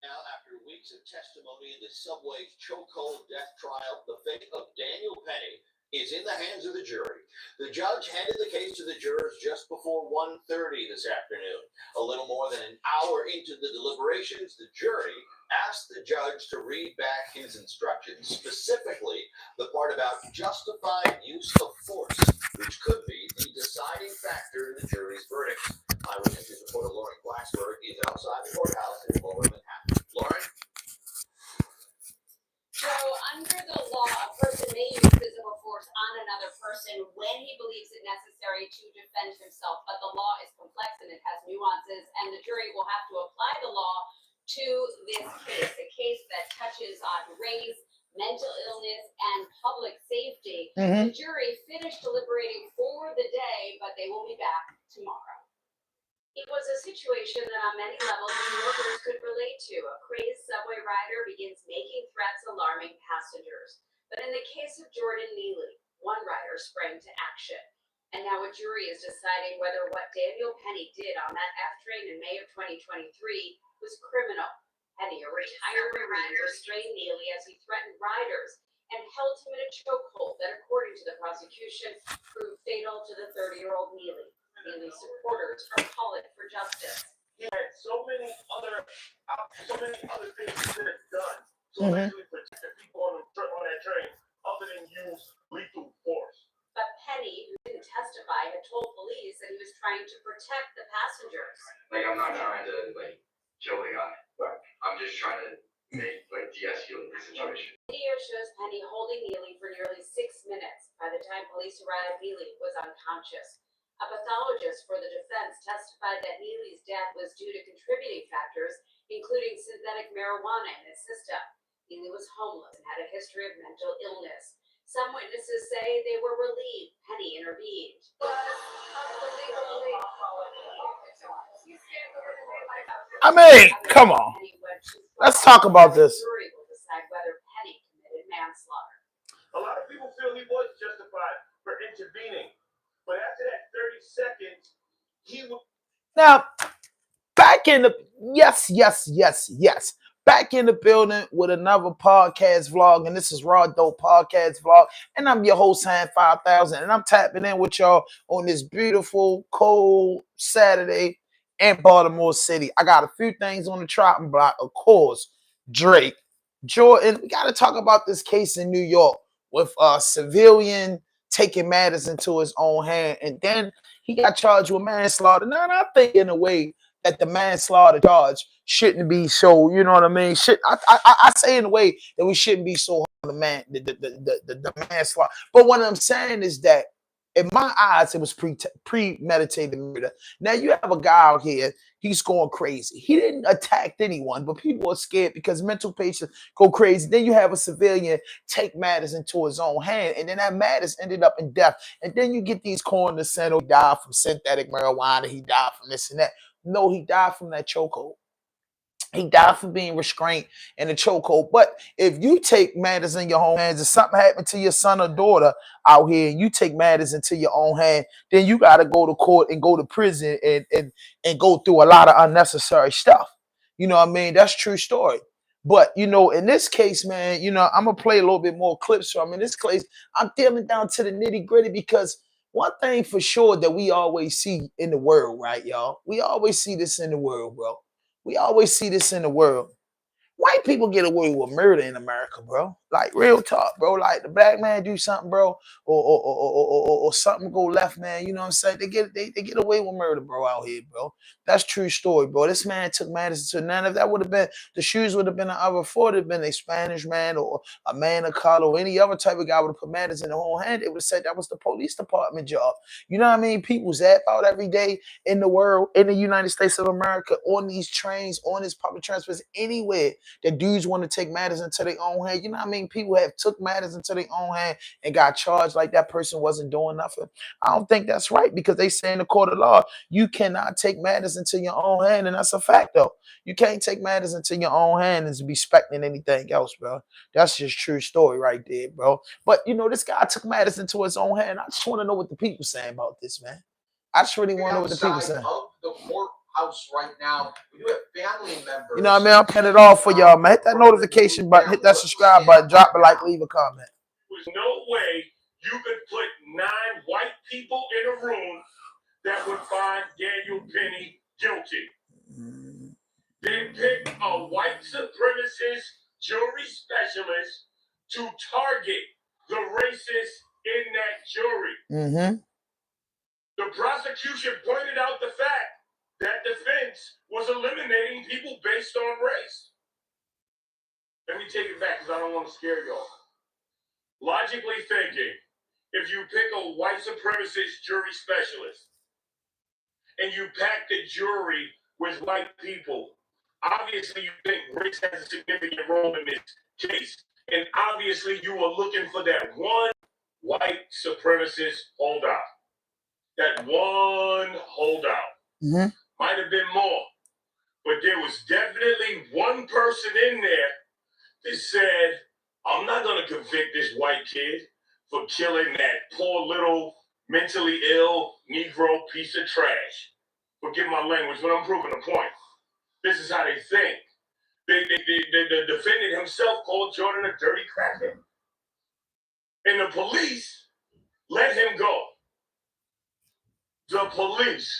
Now, after weeks of testimony in the subway's chokehold death trial, the fate of Daniel Penny is in the hands of the jury. The judge handed the case to the jurors just before 1:30 this afternoon. A little more than an hour into the deliberations, the jury asked the judge to read back his instructions, specifically the part about justified use of force, which could be the deciding factor in the jury's verdict. Eyewitness reporter Lauren Glassberg is outside the courthouse in Lower Manhattan. Lauren? So, under the law, a person may use physical force on another person when he believes it necessary to defend himself. But the law is complex and it has nuances, and the jury will have to apply the law to this case, a case that touches on race, mental illness, and public safety. The jury finished deliberating for the day, but they will be back tomorrow. It was a situation that on many levels New Yorkers could relate to. A crazed subway rider begins making threats alarming passengers. But in the case of Jordan Neely, one rider sprang to action. And now a jury is deciding whether what Daniel Penny did on that F train in May of 2023 was criminal. Penny, a retired Marine, restrained Neely as he threatened riders and held him in a chokehold that, according to the prosecution, proved fatal to the 30-year-old Neely. Neely's supporters are calling for justice. He had so many other things he could have done to actually protect the people on that train other than use lethal force. But Penny, who didn't testify, had told police that he was trying to protect the passengers. I'm not trying to kill the guy. I'm just trying to de-escalate the situation. Video shows Penny holding Neely for nearly 6 minutes. By the time police arrived, Neely was unconscious. A pathologist for the defense testified that Neely's death was due to contributing factors, including synthetic marijuana in his system. Neely was homeless and had a history of mental illness. Some witnesses say they were relieved Penny intervened. I mean, come on. Let's talk about this. The jury will decide whether Penny committed manslaughter. A lot of people feel he was justified for intervening. But after that 30 seconds, he would. Now, back in the yes. Back in the building with another podcast vlog, and this is Raw Dope Podcast Vlog, and I'm your host, Han 5000, and I'm tapping in with y'all on this beautiful, cold Saturday in Baltimore City. I got a few things on the chopping block, of course. Drake, Jordan. We got to talk about this case in New York with a civilian taking matters into his own hand, and then he got charged with manslaughter. Now, I think in a way that the manslaughter charge shouldn't be so, you know what I mean? I say in a way that we shouldn't be so hard on the manslaughter. But what I'm saying is that in my eyes, it was premeditated murder. Now you have a guy out here, he's going crazy. He didn't attack anyone, but people are scared because mental patients go crazy. Then you have a civilian take matters into his own hand, and then that matters ended up in death. And then you get these coroners saying, oh, he died from synthetic marijuana, he died from this and that. No, he died from that chokehold. He died from being restrained in a chokehold. But if you take matters in your own hands, if something happened to your son or daughter out here, and you take matters into your own hand, then you got to go to court and go to prison and go through a lot of unnecessary stuff. You know what I mean? That's a true story. But, you know, in this case, man, you know, I'm going to play a little bit more clips from in this case. I'm dealing down to the nitty gritty because one thing for sure that we always see in the world, right, y'all? We always see this in the world, bro. We always see this in the world. White people get away with murder in America, bro. Like, real talk, bro. Like, the black man do something, bro, or something go left, man. You know what I'm saying? They get away with murder, bro, out here, bro. That's true story, bro. This man took matters to none. If that would have been, the shoes would have been the other four. It would have been a Spanish man or a man of color or any other type of guy would have put matters in the whole hand. It would have said that was the police department job. You know what I mean? People zap out every day in the world, in the United States of America, on these trains, on this public transport, anywhere that dudes want to take matters into their own hand. You know what I mean? People have took matters into their own hand and got charged like that person wasn't doing nothing. I don't think that's right because they say in the court of law, you cannot take matters into your own hand, and that's a fact, though. You can't take matters into your own hand and be expecting anything else, bro. That's just true story right there, bro. But, you know, this guy took matters into his own hand. I just want to know what the people saying about this, man. I just really want to know what the people saying. Of the court house right now. We do have family members. You know what I mean? I'll cut it off for y'all, man. Hit that notification button, hit that subscribe button, drop a like, leave a comment. There's no way you could put 9 white people in a room that would find Daniel Penny guilty. They picked a white supremacist jury specialist to target the racists in that jury. Mm-hmm. The prosecution pointed out the fact that defense was eliminating people based on race. Let me take it back because I don't want to scare y'all. Logically thinking, if you pick a white supremacist jury specialist and you pack the jury with white people, obviously you think race has a significant role in this case. And obviously you are looking for that one white supremacist holdout. That one holdout. Mm-hmm. Might have been more, but there was definitely one person in there that said, I'm not going to convict this white kid for killing that poor little mentally ill Negro piece of trash. Forgive my language, but I'm proving a point. This is how they think. The defendant himself called Jordan a dirty crackhead. And the police let him go. The police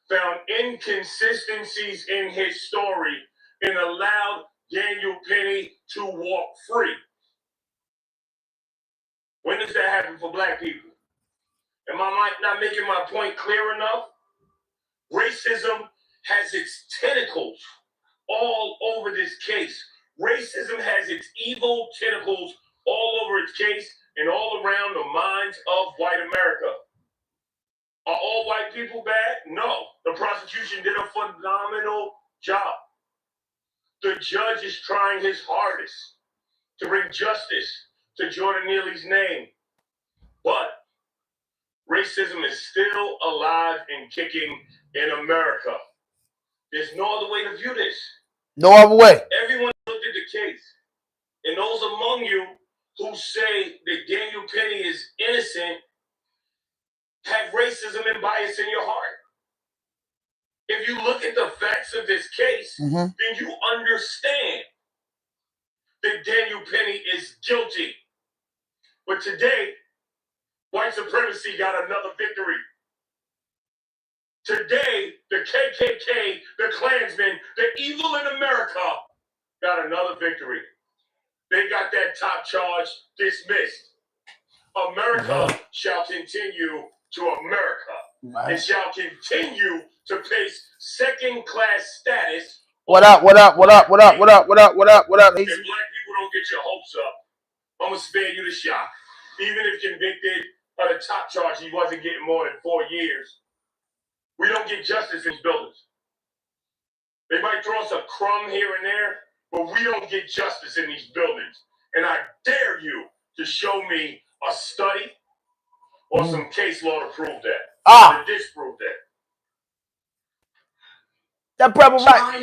found inconsistencies in his story and allowed Daniel Penny to walk free. When does that happen for black people? Am I not making my point clear enough? Racism has its tentacles all over this case. Racism has its evil tentacles all over its case and all around the minds of white America. Are all white people bad? No. The prosecution did a phenomenal job. The judge is trying his hardest to bring justice to Jordan Neely's name. But racism is still alive and kicking in America. There's no other way to view this. No other way. Everyone looked at the case. And those among you who say that Daniel Penny is innocent have racism and bias in your heart. If you look at the facts of this case, then you understand that Daniel Penny is guilty. But today, white supremacy got another victory. Today, the KKK, the Klansmen, the evil in America got another victory. They got that top charge dismissed. America shall continue to America. It shall continue to face second-class status. What up? What up? What up? What up? What up? What up? What up? What up? If black people don't get your hopes up, I'm gonna spare you the shock. Even if convicted of the top charge, he wasn't getting more than 4 years. We don't get justice in these buildings. They might throw us a crumb here and there, but we don't get justice in these buildings. And I dare you to show me a study or some case law to prove that. To disprove that. That brother right.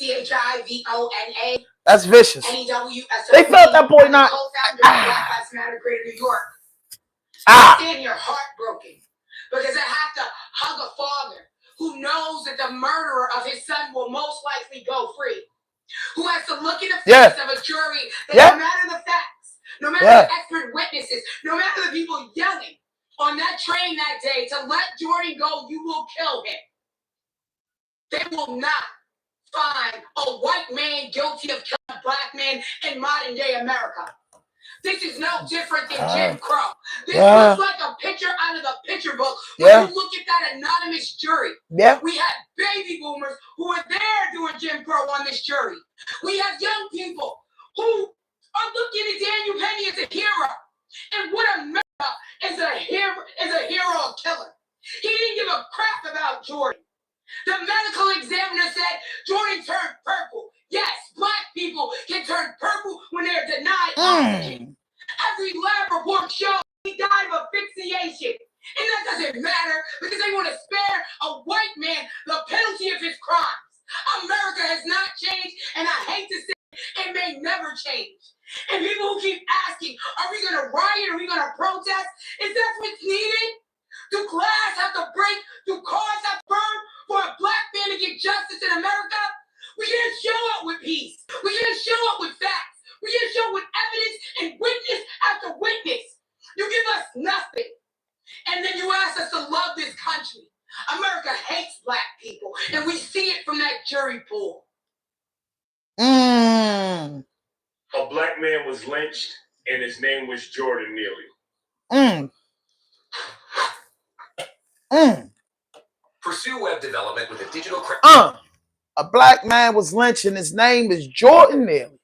CHIVONA. That's vicious. NEWSOP. They felt that boy not. Co-founder of Black Lives Matter Greater New York. Understand you're heartbroken because I have to hug a father who knows that the murderer of his son will most likely go free. Who has to look in the face of a jury that no matter the facts, no matter the expert witnesses, no matter the people yelling on that train that day to let Jordan go, you will kill him. They will not find a white man guilty of killing a black man in modern day America. This is no different than Jim Crow. This looks like a picture out of the picture book when you look at that anonymous jury. We had baby boomers who were there doing Jim Crow on this jury. We have young people who are looking at Daniel Penny as a hero. And what America is a hero killer. He didn't give a crap about Jordan. The medical examiner said Jordan turned purple. Yes, black people can turn purple when they're denied oxygen. Every lab report shows he died of asphyxiation. And that doesn't matter because they want to spare a white man the penalty of his crimes. America has not changed, and I hate to say it may never change. And people who keep asking, are we going to riot? Are we going to protest? Is that what's needed? Do glass have to break? Do cars have to burn for a black man to get justice in America, we didn't show up with peace. We didn't show up with facts. We didn't show up with evidence and witness after witness. You give us nothing. And then you ask us to love this country. America hates black people, and we see it from that jury pool. A black man was lynched, and his name was Jordan Neely. Pursue web development with a digital A black man was lynched and his name is Jordan Neely.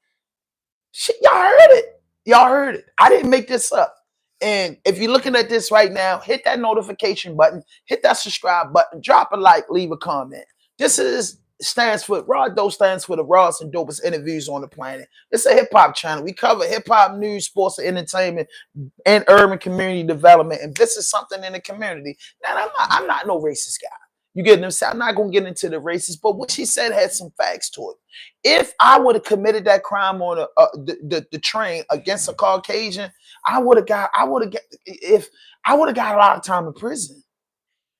Shit, y'all heard it. Y'all heard it. I didn't make this up. And if you're looking at this right now, hit that notification button, hit that subscribe button, drop a like, leave a comment. Stands for Rod Doe, stands for the rawest and dopest interviews on the planet. It's a hip-hop channel. We cover hip-hop news, sports, and entertainment, and urban community development. And this is something in the community. Now, I'm not no racist guy. You get what I'm saying? I'm not going to get into the racist, but what she said had some facts to it. If I would have committed that crime on the train against a Caucasian, I would have got a lot of time in prison.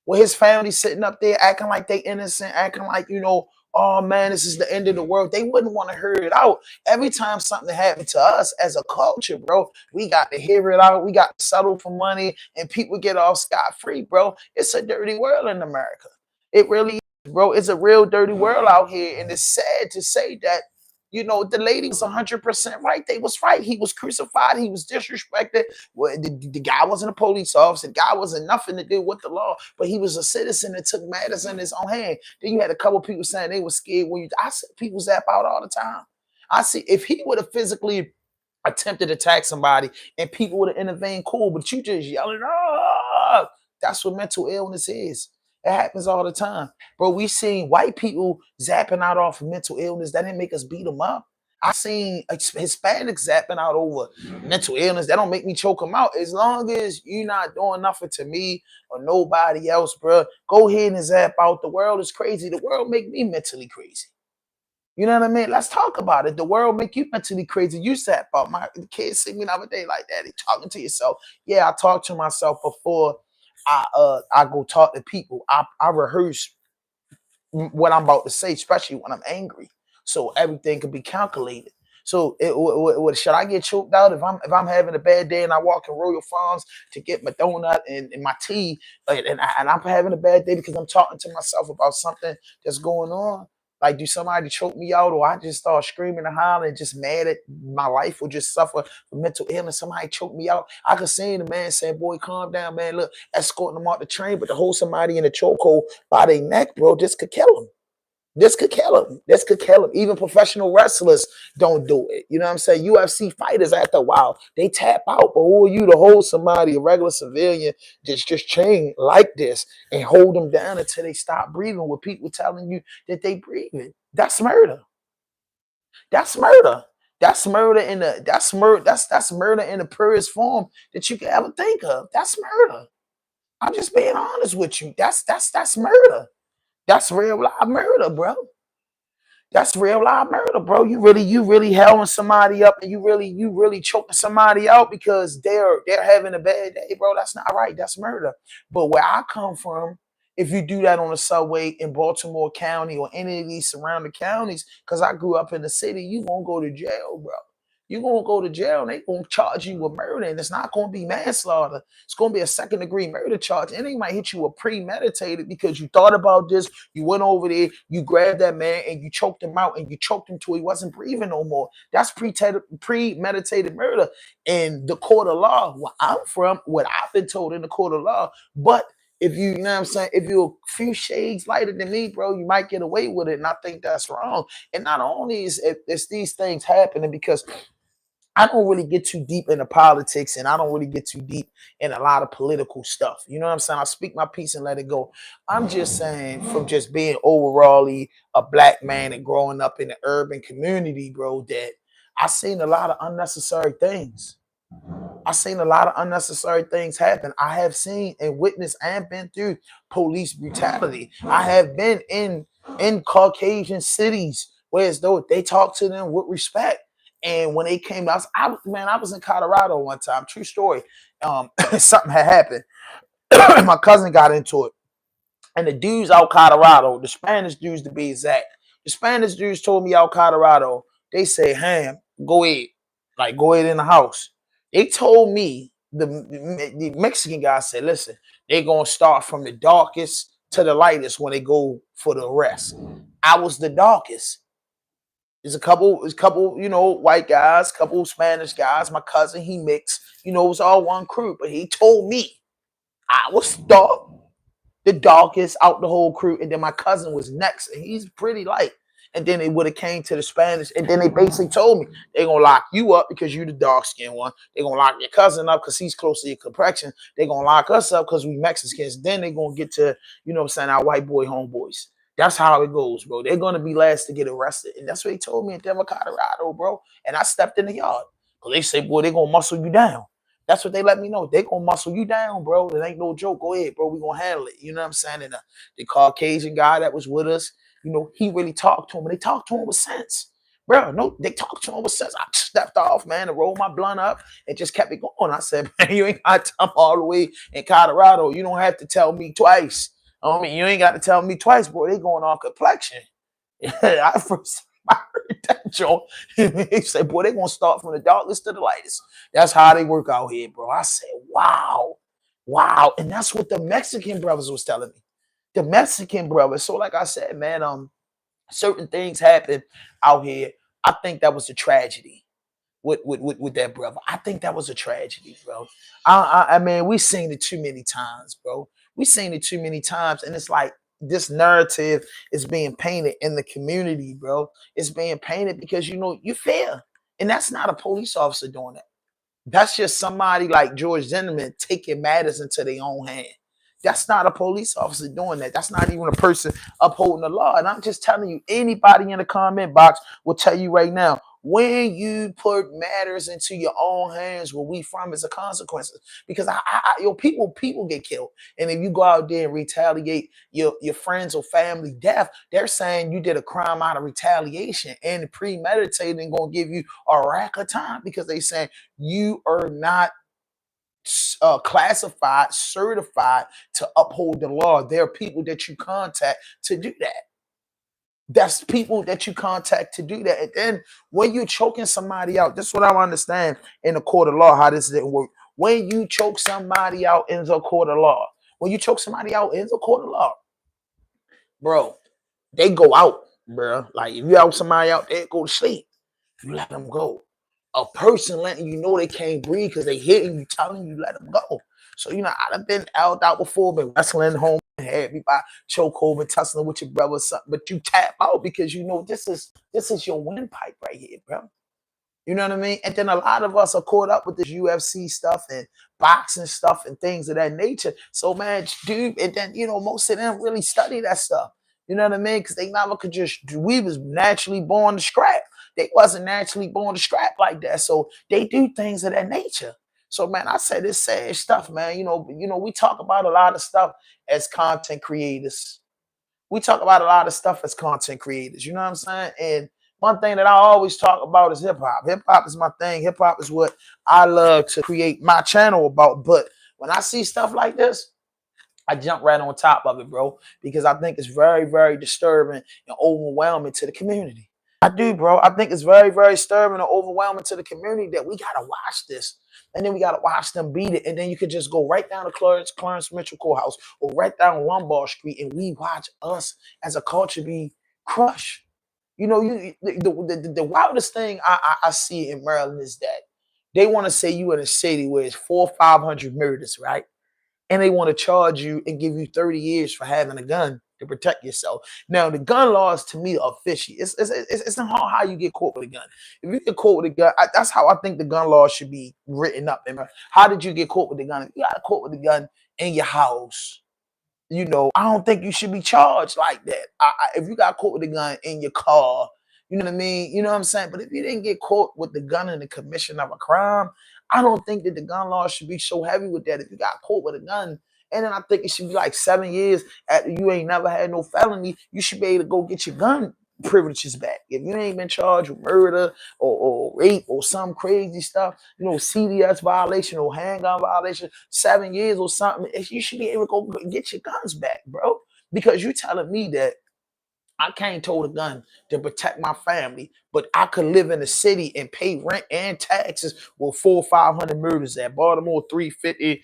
Where his family sitting up there acting like they innocent, acting like, you know, oh man, this is the end of the world. They wouldn't want to hear it out. Every time something happened to us as a culture, bro, we got to hear it out. We got to settle for money and people get off scot-free, bro. It's a dirty world in America. It really is, bro. It's a real dirty world out here. And it's sad to say that, you know, the lady was 100% right. They was right. He was crucified. He was disrespected. Well, the guy wasn't a police officer. The guy wasn't nothing to do with the law, but he was a citizen that took matters in his own hand. Then you had a couple people saying they were scared. I see people zap out all the time. I see if he would have physically attempted to attack somebody and people would have intervened, cool, but you just yelling, oh, that's what mental illness is. It happens all the time. Bro, we seen white people zapping out off of mental illness. That didn't make us beat them up. I seen Hispanics zapping out over mental illness. That don't make me choke them out. As long as you're not doing nothing to me or nobody else, bro, go ahead and zap out. The world is crazy. The world make me mentally crazy. You know what I mean? Let's talk about it. The world make you mentally crazy. You zap out. My kids see me the other day like that. They talking to yourself. Yeah, I talk to myself before I go talk to people. I rehearse what I'm about to say, especially when I'm angry, so everything can be calculated. So should I get choked out if I'm having a bad day and I walk in Royal Farms to get my donut and my tea, and I'm having a bad day because I'm talking to myself about something that's going on? Like, do somebody choke me out, or I just start screaming and hollering, just mad at my life, or just suffer from mental illness? Somebody choke me out. I could see the man saying, boy, calm down, man. Look, escorting them off the train, but to hold somebody in a chokehold by their neck, bro, this could kill them. This could kill him. This could kill him. Even professional wrestlers don't do it. You know what I'm saying? UFC fighters, after a while, they tap out. But who are you to hold somebody, a regular civilian, just chained like this and hold them down until they stop breathing with people telling you that they breathing? That's murder. That's murder. That's murder in the that's murder in the purest form that you can ever think of. That's murder. I'm just being honest with you. That's murder. That's real live murder, bro. That's real live murder, bro. You really helling somebody up, and you really choking somebody out because they're having a bad day, bro. That's not right. That's murder. But where I come from, if you do that on the subway in Baltimore County or any of these surrounding counties, because I grew up in the city, you won't go to jail, bro. You're going to go to jail and they're going to charge you with murder, and it's not going to be manslaughter. It's going to be a second-degree murder charge, and they might hit you with premeditated because you thought about this, you went over there, you grabbed that man, and you choked him out, and you choked him till he wasn't breathing no more. That's premeditated murder in the court of law. Where I'm from, what I've been told in the court of law, but if you know what I'm saying, if you're a few shades lighter than me, bro, you might get away with it, and I think that's wrong. And not only is it's these things happening because I don't really get too deep into politics, and I don't really get too deep in a lot of political stuff. You know what I'm saying? I speak my piece and let it go. I'm just saying, from just being overall a black man and growing up in the urban community, bro, that I've seen a lot of unnecessary things. I've seen a lot of unnecessary things happen. I have seen and witnessed and been through police brutality. I have been in Caucasian cities where as though they talk to them with respect. And when they came out, I was in Colorado one time. True story. Something had happened. My cousin got into it. And the dudes out Colorado, the Spanish dudes to be exact, the Spanish dudes told me out Colorado, they say, Ham, go ahead. Like, go ahead in the house. They told me, the Mexican guy said, listen, they're going to start from the darkest to the lightest when they go for the arrest. I was the darkest. There's a couple, you know, white guys, couple Spanish guys. My cousin, he mixed, you know, it was all one crew. But he told me I was dark, the darkest out the whole crew, and then my cousin was next, and he's pretty light. And then they would have came to the Spanish, and then they basically told me they're gonna lock you up because you the dark skinned one. They're gonna lock your cousin up because he's close to your complexion. They're gonna lock us up because we Mexicans. Then they're gonna get to, you know what I'm saying, our white boy homeboys. That's how it goes, bro. They're gonna be last to get arrested. And that's what they told me in Denver, Colorado, bro. And I stepped in the yard. Because they say, boy, they're gonna muscle you down. That's what they let me know. They gonna muscle you down, bro. It ain't no joke. Go ahead, bro. We gonna handle it. You know what I'm saying? And the Caucasian guy that was with us, you know, he really talked to him. And they talked to him with sense. Bro, no, they talked to him with sense. I stepped off, man, and rolled my blunt up and just kept it going. I said, man, you ain't got to come all the way in Colorado. You don't have to tell me twice. I mean, you ain't got to tell me twice, bro. They going on complexion. I first heard that joke. He said, boy, they gonna start from the darkest to the lightest. That's how they work out here, bro. I said, wow. Wow. And that's what the Mexican brothers was telling me. The Mexican brothers. So, like I said, man, certain things happen out here. I think that was a tragedy with that brother. I think that was a tragedy, bro. I mean, we seen it too many times, bro. We seen it too many times, and it's like this narrative is being painted in the community, bro. It's being painted because, you know, you fear, and that's not a police officer doing that. That's just somebody like George Zimmerman taking matters into their own hand. That's not a police officer doing that. That's not even a person upholding the law. And I'm just telling you, anybody in the comment box will tell you right now, when you put matters into your own hands, where we from is the consequences. Because your people get killed. And if you go out there and retaliate your friends or family death, they're saying you did a crime out of retaliation and premeditated and gonna give you a rack of time because they saying you are not classified, certified to uphold the law. There are people that you contact to do that. That's people that you contact to do that. And then when you're choking somebody out, this is what I don't understand in the court of law, how this didn't work. When you choke somebody out in the court of law, when you choke somebody out in the court of law, bro, they go out, bro. Like if you out somebody out, they go to sleep. You let them go. A person letting you know they can't breathe because they hitting you, telling you let them go. So, you know, I've been out before, been wrestling home, had me by chokehold, been tussling with your brother or something, but you tap out because you know this is your windpipe right here, bro. You know what I mean? And then a lot of us are caught up with this UFC stuff and boxing stuff and things of that nature. So, man, dude, and then, you know, most of them really study that stuff. You know what I mean? Because they never could just, we was naturally born to scrap. They wasn't naturally born to scrap like that. So they do things of that nature. So, man, I say this sad stuff, man. You know, we talk about a lot of stuff as content creators. We talk about a lot of stuff as content creators. You know what I'm saying? And one thing that I always talk about is hip hop. Hip hop is my thing. Hip hop is what I love to create my channel about. But when I see stuff like this, I jump right on top of it, bro, because I think it's very, very disturbing and overwhelming to the community. I do, bro. I think it's very, very disturbing and overwhelming to the community that we got to watch this. And then we got to watch them beat it. And then you could just go right down to Clarence Mitchell Courthouse or right down Lombard Street and we watch us as a culture be crushed. You know, the wildest thing I see in Maryland is that they want to say you in a city where it's 400 or 500 murders, right? And they want to charge you and give you 30 years for having a gun to protect yourself. Now, the gun laws to me are fishy. It's not how you get caught with a gun. If you get caught with a gun, that's how I think the gun laws should be written up. How did you get caught with the gun? If you got caught with a gun in your house, you know, I don't think you should be charged like that. If you got caught with a gun in your car, you know what I mean? You know what I'm saying? But if you didn't get caught with the gun in the commission of a crime, I don't think that the gun law should be so heavy with that. If you got caught with a gun, and then I think it should be like 7 years after you ain't never had no felony, you should be able to go get your gun privileges back. If you ain't been charged with murder or rape or some crazy stuff, you know, CDS violation or handgun violation, 7 years or something, you should be able to go get your guns back, bro. Because you telling me that I can't hold a gun to protect my family, but I could live in the city and pay rent and taxes with 400 or 500 murders at Baltimore 350,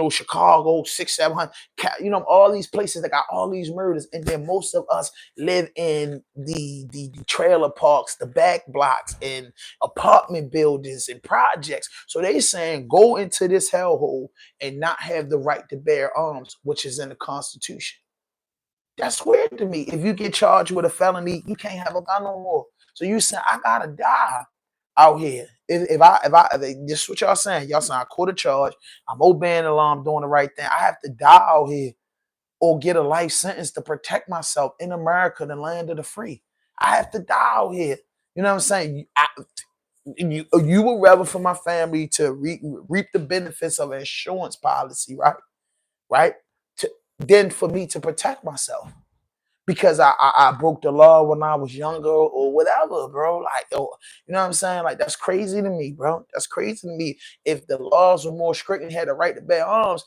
Chicago 600, 700, all these places that got all these murders, and then most of us live in the trailer parks, the back blocks, and apartment buildings and projects. So they saying go into this hellhole and not have the right to bear arms, which is in the Constitution. That's weird to me. If you get charged with a felony, you can't have a gun no more. So you saying I gotta die out here? If this is what y'all saying. Y'all saying I caught a charge. I'm obeying the law. I'm doing the right thing. I have to die out here or get a life sentence to protect myself in America, the land of the free. I have to die out here. You know what I'm saying? You would rather for my family to reap the benefits of an insurance policy, right? Right? Than for me to protect myself because I broke the law when I was younger or whatever, bro. Like, you know what I'm saying? Like, that's crazy to me, bro. That's crazy to me. If the laws were more strict and had the right to bear arms,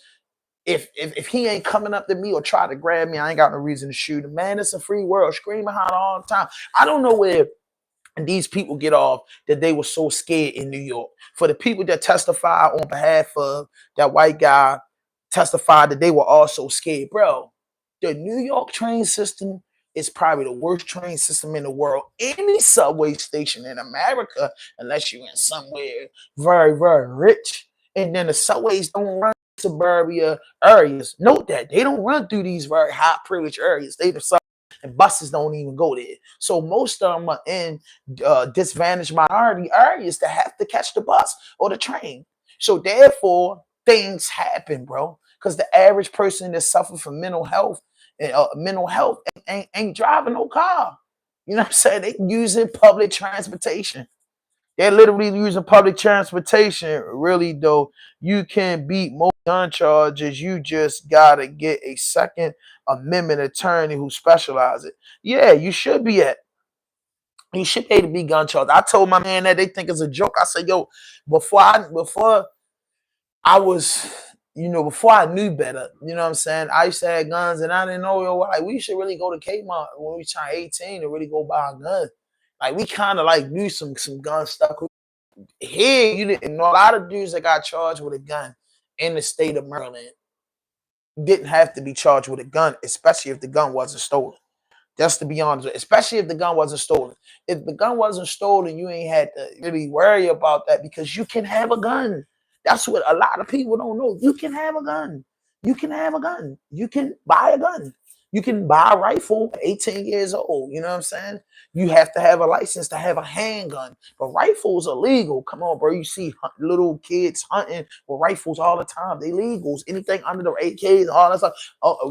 if he ain't coming up to me or try to grab me, I ain't got no reason to shoot him. Man, it's a free world. Screaming holler all the time. I don't know where these people get off that they were so scared in New York. For the people that testify on behalf of that white guy, testified that they were also scared. Bro, the New York train system is probably the worst train system in the world. Any subway station in America, unless you're in somewhere very, very rich, and then the subways don't run suburbia areas. Note that they don't run through these very high privileged areas. They the and buses don't even go there. So most of them are in disadvantaged minority areas that have to catch the bus or the train. So therefore, things happen, bro. Because the average person that suffers from mental health ain't driving no car. You know what I'm saying? They using public transportation. They're literally using public transportation. Really, though, you can beat most gun charges. You just gotta get a Second Amendment attorney who specializes. Yeah, you should be at. You should be able to be gun charged. I told my man that they think it's a joke. I said, yo, before I was, before I knew better, you know what I'm saying? I used to have guns and I didn't know, like, we should really go to Kmart when we turn 18 to really go buy a gun. Like, we kind of like knew some gun stuff. Here, you didn't know a lot of dudes that got charged with a gun in the state of Maryland didn't have to be charged with a gun, especially if the gun wasn't stolen. Just to be honest, especially if the gun wasn't stolen. If the gun wasn't stolen, you ain't had to really worry about that because you can have a gun. That's what a lot of people don't know. You can have a gun. You can have a gun. You can buy a gun. You can buy a rifle at 18 years old. You know what I'm saying? You have to have a license to have a handgun. But rifles are legal. Come on, bro. You see little kids hunting with rifles all the time. They legals. Anything under the AKs, all that stuff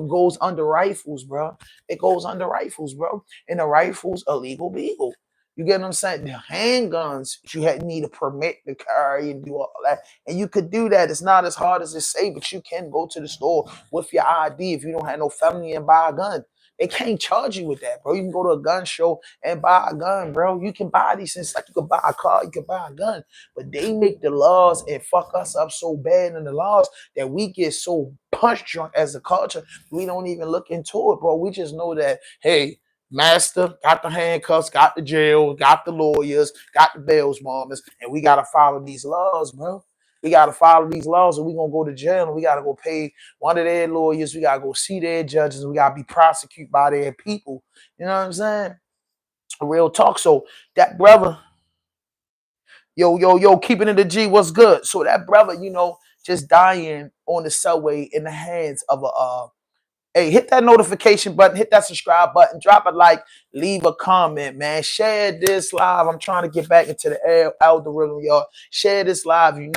goes under rifles, bro. It goes under rifles, bro. And the rifles are legal beagle. You get what I'm saying? The handguns, you need a permit to carry and do all that. And you could do that. It's not as hard as it say, but you can go to the store with your ID if you don't have no felony and buy a gun. They can't charge you with that, bro. You can go to a gun show and buy a gun, bro. You can buy these things like you can buy a car, you can buy a gun. But they make the laws and fuck us up so bad in the laws that we get so punch drunk as a culture, we don't even look into it, bro. We just know that, hey, master got the handcuffs, got the jail, got the lawyers, got the bail bondsmen, and we gotta follow these laws, bro. We gotta follow these laws, or we gonna go to jail, and we gotta go pay one of their lawyers. We gotta go see their judges. We gotta be prosecuted by their people. You know what I'm saying? Real talk. So that brother, yo, keeping it a G. What's good? So that brother, just dying on the subway in the hands of a hey, hit that notification button, hit that subscribe button, drop a like, leave a comment, man. Share this live. I'm trying to get back into the algorithm, y'all. Share this live. I'm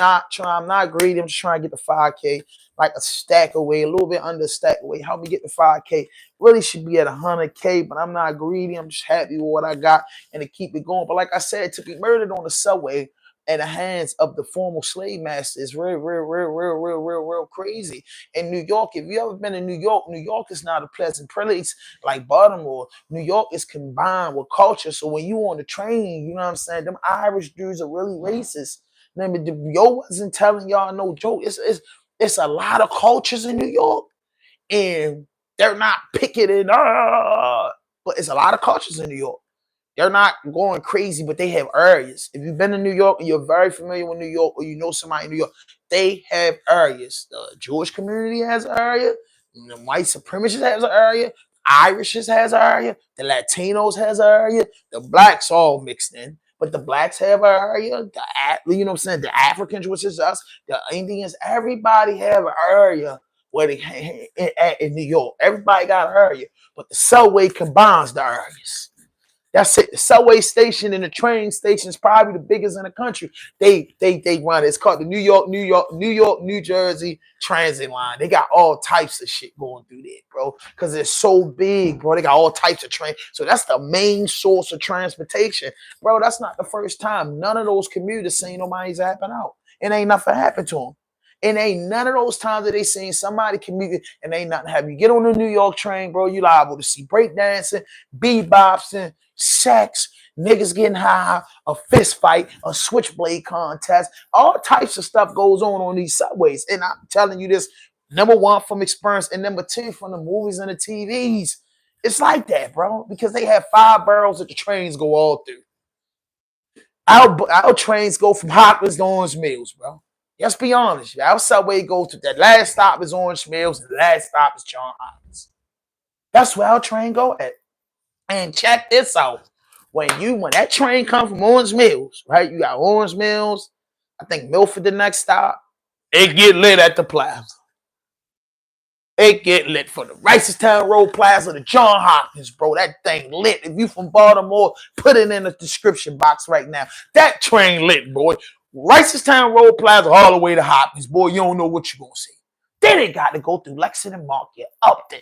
not greedy. I'm just trying to get the 5K, like a stack away, a little bit under a stack away. Help me get the 5K. Really should be at 100K, but I'm not greedy. I'm just happy with what I got and to keep it going. But like I said, to be murdered on the subway at the hands of the former slave master is real crazy. In New York, if you ever been in New York is not a pleasant place like Baltimore. New York is combined with culture. So when you on the train, you know what I'm saying, them Irish dudes are really racist. Yo wasn't telling y'all no joke. It's a lot of cultures in New York. And They're not picketing, but it's a lot of cultures in New York. They're not going crazy, but they have areas. If you've been to New York and you're very familiar with New York, or you know somebody in New York, they have areas. The Jewish community has an area. The white supremacists has an area. Irishes has an area. The Latinos has an area. The blacks all mixed in, but the blacks have an area. You know what I'm saying? The Africans, which is us, the Indians, everybody have an area where they in New York. Everybody got an area, but the subway combines the areas. That's it. The subway station and the train station is probably the biggest in the country. They run it. It's called the New Jersey Transit Line. They got all types of shit going through there, bro. Because it's so big, bro. They got all types of trains. So that's the main source of transportation. Bro, that's not the first time. None of those commuters seen nobody's happen out. It ain't nothing happened to them. It ain't none of those times that they seen somebody commute and ain't nothing happen. You get on the New York train, bro, you liable to see breakdancing, bebops, sex, niggas getting high, a fist fight, a switchblade contest. All types of stuff goes on these subways. And I'm telling you this, number one, from experience, and number two, from the movies and the TVs. It's like that, bro, because they have 5 boroughs that the trains go all through. Our trains go from Hopkins to Orange Mills, bro. Let's be honest. Our subway goes to that last stop is Orange Mills, and the last stop is John Hopkins. That's where our train go at. And check this out. When that train come from Orange Mills, right? You got Orange Mills, I think Milford the next stop. It get lit at the plaza. It get lit for the Ricestown Road Plaza to John Hopkins, bro. That thing lit. If you from Baltimore, put it in the description box right now. That train lit, boy. Ricestown Road Plaza all the way to Hopkins, boy. You don't know what you're gonna see. Then they got to go through Lexington Market, Upton,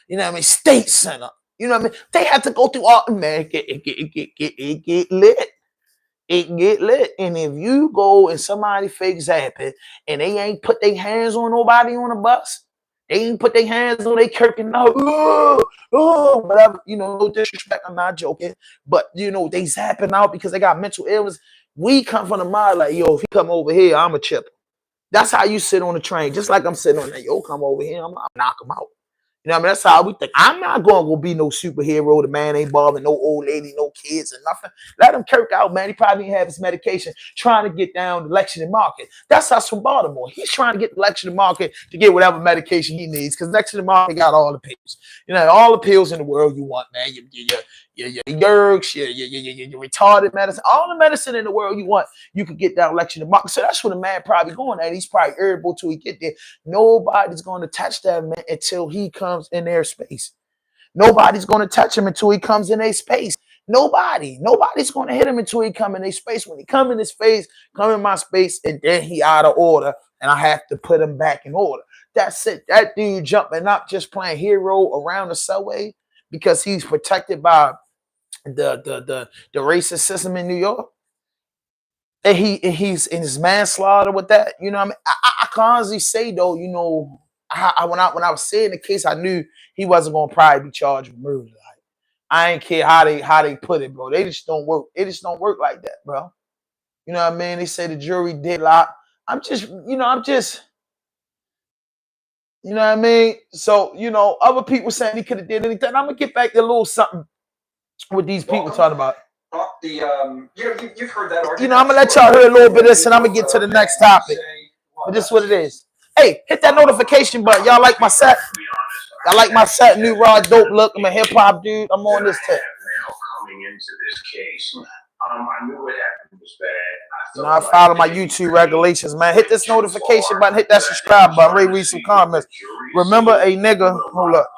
you know what I mean, State Center. You know what I mean? They had to go through all, man, it get lit. It get lit. And if you go and somebody fake zapping and they ain't put their hands on nobody on the bus, they ain't put their hands on their curtain out, whatever, you know, no disrespect, I'm not joking. But, you know, they zapping out because they got mental illness. We come from the mind like, yo, if he come over here, I'm a chip. That's how you sit on the train. Just like I'm sitting on that, yo, come over here, I'm knock him out. You know what I mean? That's how we think. I'm not going to go be no superhero. The man ain't bothering no old lady, no kids and nothing. Let him Kirk out, man. He probably didn't have his medication trying to get down the Lexington Market. That's us from Baltimore. He's trying to get the Lexington Market to get whatever medication he needs because Lexington Market got all the pills. You know, all the pills in the world you want, man. Your yerks, your retarded medicine, all the medicine in the world you want, you could get down Lexington Market. So that's where the man probably going at. He's probably irritable till he get there. Nobody's going to touch that man until he comes in their space. Nobody's going to touch him until he comes in their space. Nobody's going to hit him until he come in their space. When he come in his face, come in my space, and then he out of order, and I have to put him back in order. That's it. That dude jumping up, just playing hero around the subway because he's protected by the racist system in New York. And he's in his manslaughter with that. You know what I mean? I can honestly say, though, you know, when I was saying the case, I knew he wasn't going to probably be charged with murder. Like, I ain't care how they put it, bro. They just don't work. It just don't work like that, bro. You know what I mean? They say the jury did lot. I'm just, you know what I mean? So, you know, other people saying he could have did anything. I'm going to get back to a little something what these people talking about. You've heard that argument. You know, I'm going to let y'all hear a little bit of this and I'm going to get to the next topic. But this is what it is. Hey, hit that notification button. Y'all like my set? I like my set. New raw dope look. I'm a hip hop dude. I'm on this tip. Coming into this case, I knew what happened was bad. You know, I follow my YouTube regulations, man. Hit this notification button. Hit that subscribe button. Read some comments. Remember a nigga. Hold up.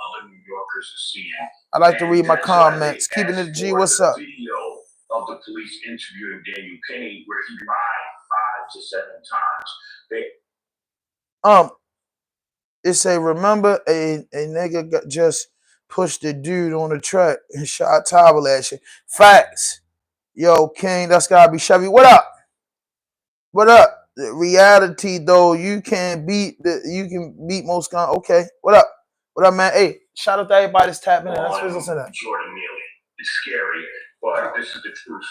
I like to read my comments. Keeping it G. What's up? Of the police interviewing Daniel Penny, where he lied 5 to 7 times. It say, remember a nigga just pushed the dude on the track and shot towel at you. Facts. Yo, King, that's gotta be Chevy. What up? What up? The reality though, you can beat most guns. Okay. What up? What up, man? Hey, shout out to everybody that's tapping in. That's what's in that. Jordan, Neely. It's scary, but this is the truth.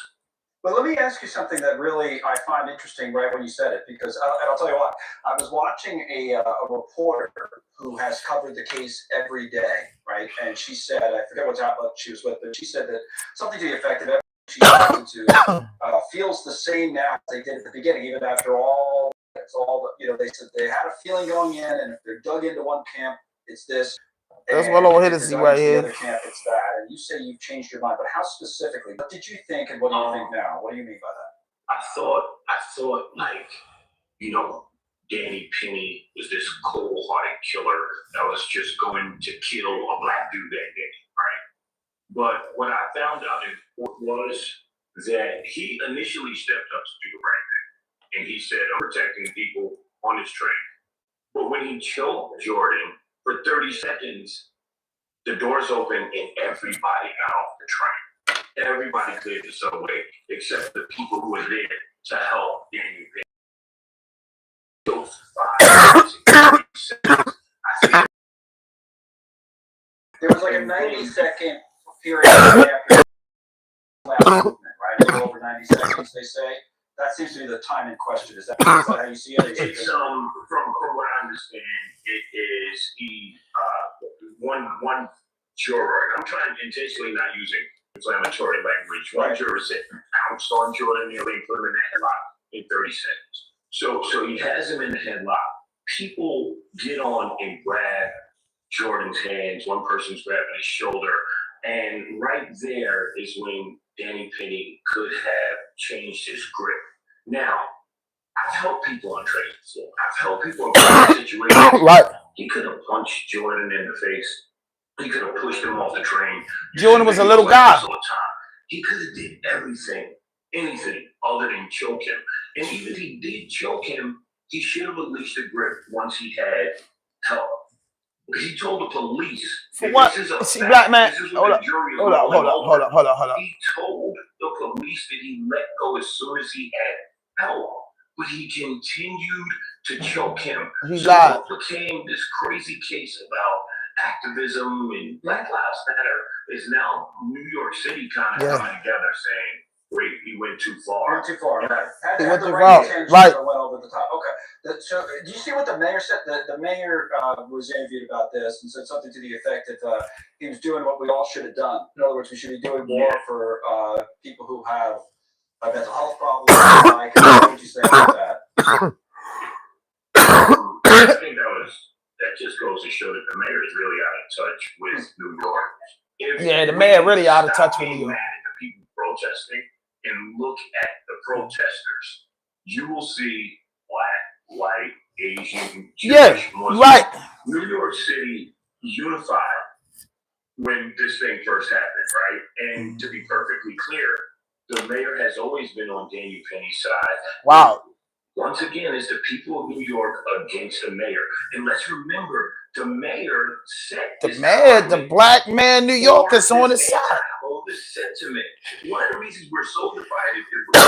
But let me ask you something that really I find interesting right when you said it, because and I'll tell you what, I was watching a reporter who has covered the case every day, right? And she said, I forget what outlet she was with, but she said that something to the effect of everything she's talking to feels the same now as they did at the beginning, even after all the, they said they had a feeling going in, and if they're dug into one camp, it's this. That's what over here to if see they're right dug into the here. other camp, it's that. And you say you've changed your mind, but how specifically? What did you think, and what do you think now? What do you mean by that? I thought like, Danny Penny was this cold-hearted killer that was just going to kill a black dude that day, right? But what I found out was that he initially stepped up to do the right thing. And he said, I'm protecting people on this train. But when he choked Jordan for 30 seconds, the doors opened and everybody got off the train. Everybody cleared the subway except the people who were there to help Danny Penny. Those 5 seconds, there was like a 90-second period after last movement, right? A little over 90 seconds, they say. That seems to be the time in question. Is that how you see it? It's from what I understand, it is one juror. I'm trying intentionally not using inflammatory language. One juror said pounced on Jordan nearly and put him in the headlock in 30 seconds. So he has him in the headlock. People get on and grab Jordan's hands. One person's grabbing his shoulder. And right there is when Danny Penny could have changed his grip. Now, I've helped people on training floor. I've helped people in situations. Right. He could have punched Jordan in the face. He could have pushed him off the train. Jordan was a little guy. He could have did anything other than choke him. And even if he did choke him, he should have released the grip once he had help. He told the police. For what? See, black man. Hold up. He told the police that he let go as soon as he had help, but he continued to choke him. He lied. What became this crazy case about activism and Black Lives Matter is now New York City kind of coming together saying, wait, he went too far. Went too far. He went too far. Right. Went over the top. Okay. So, do you see what the mayor said? The mayor was interviewed about this and said something to the effect that he was doing what we all should have done. In other words, we should be doing more for people who have mental health problems. What would you say about that? I think that just goes to show that the mayor is really out of touch with New York. The mayor really out of touch with New York. Mad at the people protesting and look at the protesters. You will see black, white, Asian, Jewish, Muslim. Right. New York City unified when this thing first happened, right? And to be perfectly clear, the mayor has always been on Daniel Penny's side. Wow. Once again, it's the people of New York against the mayor. And let's remember, the mayor set the black man New York is on his side. All this sentiment. One of the reasons we're so divided is the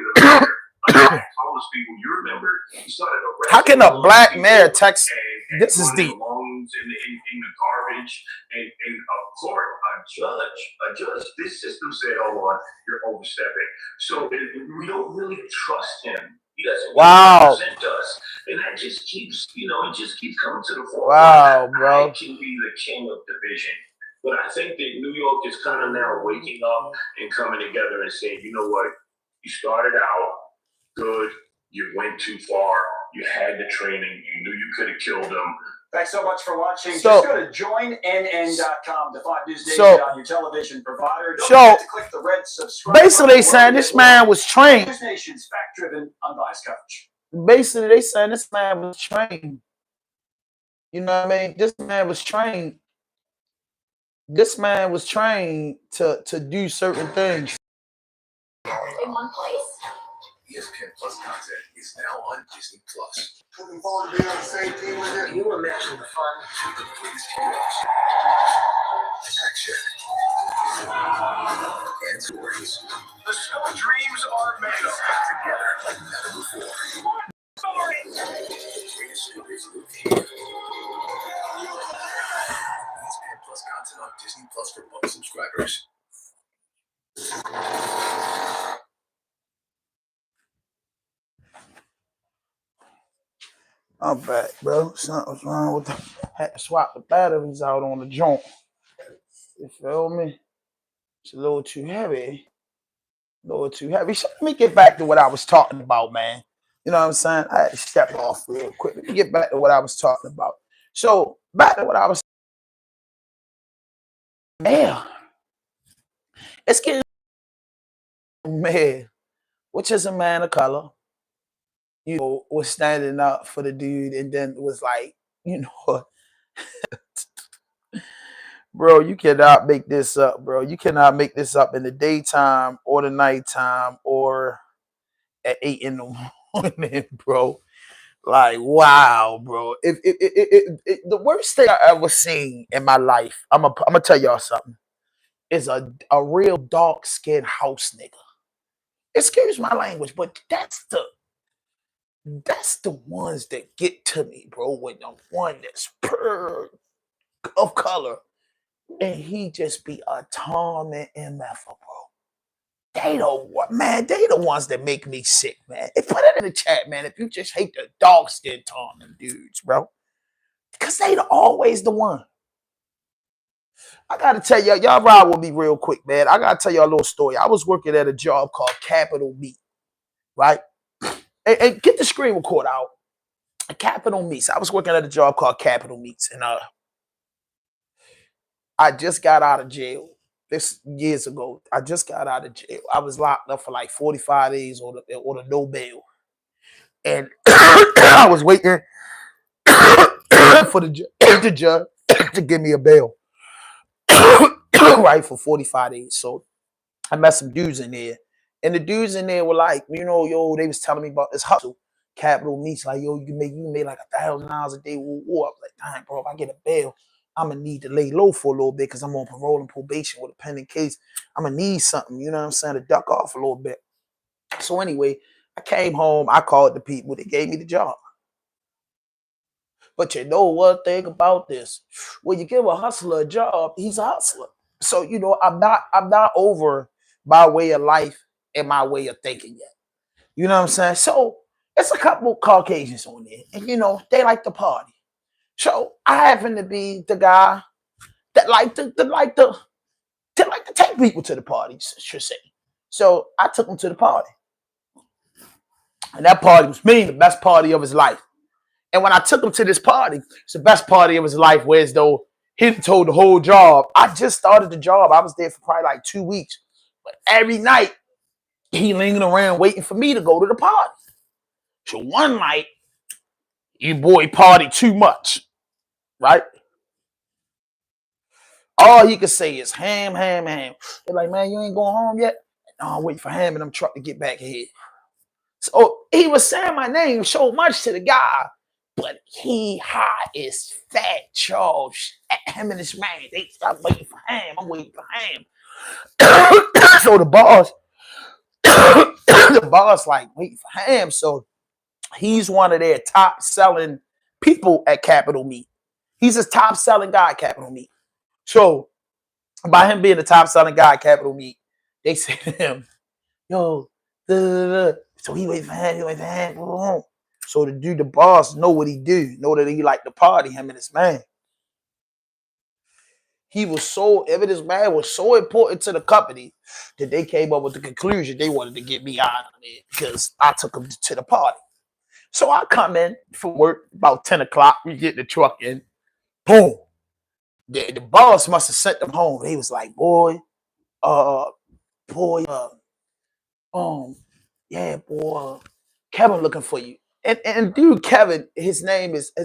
mayor. Homeless people, you remember, he started how can a black mayor text? This is deep. Loans in the garbage, and a court, a judge. This system said, "Hold on, you're overstepping." So we don't really trust him. He doesn't represent us, and that just keeps, it just keeps coming to the forefront. Wow, bro. I can be the king of division. But I think that New York is kind of now waking up and coming together and saying, you know what, you started out good, you went too far, you had the training, you knew you could have killed them. Thanks so much for watching. So, just go to joinnn.com to find news daily on your television provider. Don't forget to click the red subscribe basically, they saying this man was trained. News Nation's fact-driven, unbiased coverage. Basically, they saying this man was trained. You know what I mean? This man was trained. This man was trained to do certain things. In one place. ESPN Plus content is now on Disney Plus. Looking forward to being on the same team with him. Can you imagine the fun with the greatest heroes? Action. And stories. The show dreams are made of. Together like never before. Story. The greatest stories of the game. ESPN Plus content on Disney Plus for both subscribers. I'm back, bro. Something's wrong with the. Had to swap the batteries out on the joint. You feel me? It's a little too heavy. A little too heavy. So let me get back to what I was talking about, man. You know what I'm saying? I had to step off real quick. Let me get back to what I was talking about. So back to what I was. Man, it's getting man, which is a man of color. You know, was standing up for the dude, and then was like, you know. Bro, you cannot make this up, bro. You cannot make this up in the daytime or the nighttime or at 8 in the morning, bro. Like, wow, bro. The worst thing I ever seen in my life, I'm gonna tell y'all something, is a real dark-skinned house nigga. Excuse my language, but that's the ones that get to me, bro. When the one that's pure of color. And he just be a torment and MF, bro. They the ones that make me sick, man. Put it in the chat, man, if you just hate the dog skin torment dudes, bro. Because they always the one. I gotta tell y'all ride with me real quick, man. I gotta tell y'all a little story. I was working at a job called Capital Meat, right? And get the screen record out. Capital Meats. I was working at a job called Capital Meats, and I just got out of jail. This years ago. I just got out of jail. I was locked up for like 45 days on the no bail. And I was waiting for the judge to give me a bail. Right, for 45 days. So I met some dudes in there. And the dudes in there were like, you know, yo, they was telling me about this hustle. Capital Meats, like, yo, you made like $1,000 a day. Whoa. I was like, dang, bro, if I get a bail, I'm gonna need to lay low for a little bit because I'm on parole and probation with a pending case. I'm gonna need something, you know what I'm saying, to duck off a little bit. So anyway, I came home, I called the people, they gave me the job. But you know one thing about this, when you give a hustler a job, he's a hustler. So, you know, I'm not over my way of life and my way of thinking yet. You know what I'm saying? So it's a couple of Caucasians on there, and you know, they like to party. So I happen to be the guy that like to take people to the parties, should say. So I took him to the party. And that party was the best party of his life. And when I took him to this party, it's the best party of his life, where as though he told the whole job. I just started the job. I was there for probably like 2 weeks. But every night, he lingering around waiting for me to go to the party. So one night, your boy partied too much, right? All he could say is ham. They're like, man, you ain't going home yet? No, I'm waiting for Ham and them truck to get back here. So he was saying my name so much to the guy, but he high as Fat Charles. Him and his man, they stop waiting for Ham. I'm waiting for Ham. So the boss like waiting for Ham. So he's one of their top selling people at Capital Meat. He's a top selling guy at Capital Meat. So by him being the top selling guy at Capital Meat, they say to him, yo, so he wait for Ham, So the boss know what he do, know that he like to party, him and his man. His man was so important to the company that they came up with the conclusion they wanted to get me out of it because I took him to the party. So I come in from work about 10 o'clock. We get the truck in. Boom. The boss must have sent them home. He was like, yeah, boy, Kevin looking for you. And dude, Kevin, his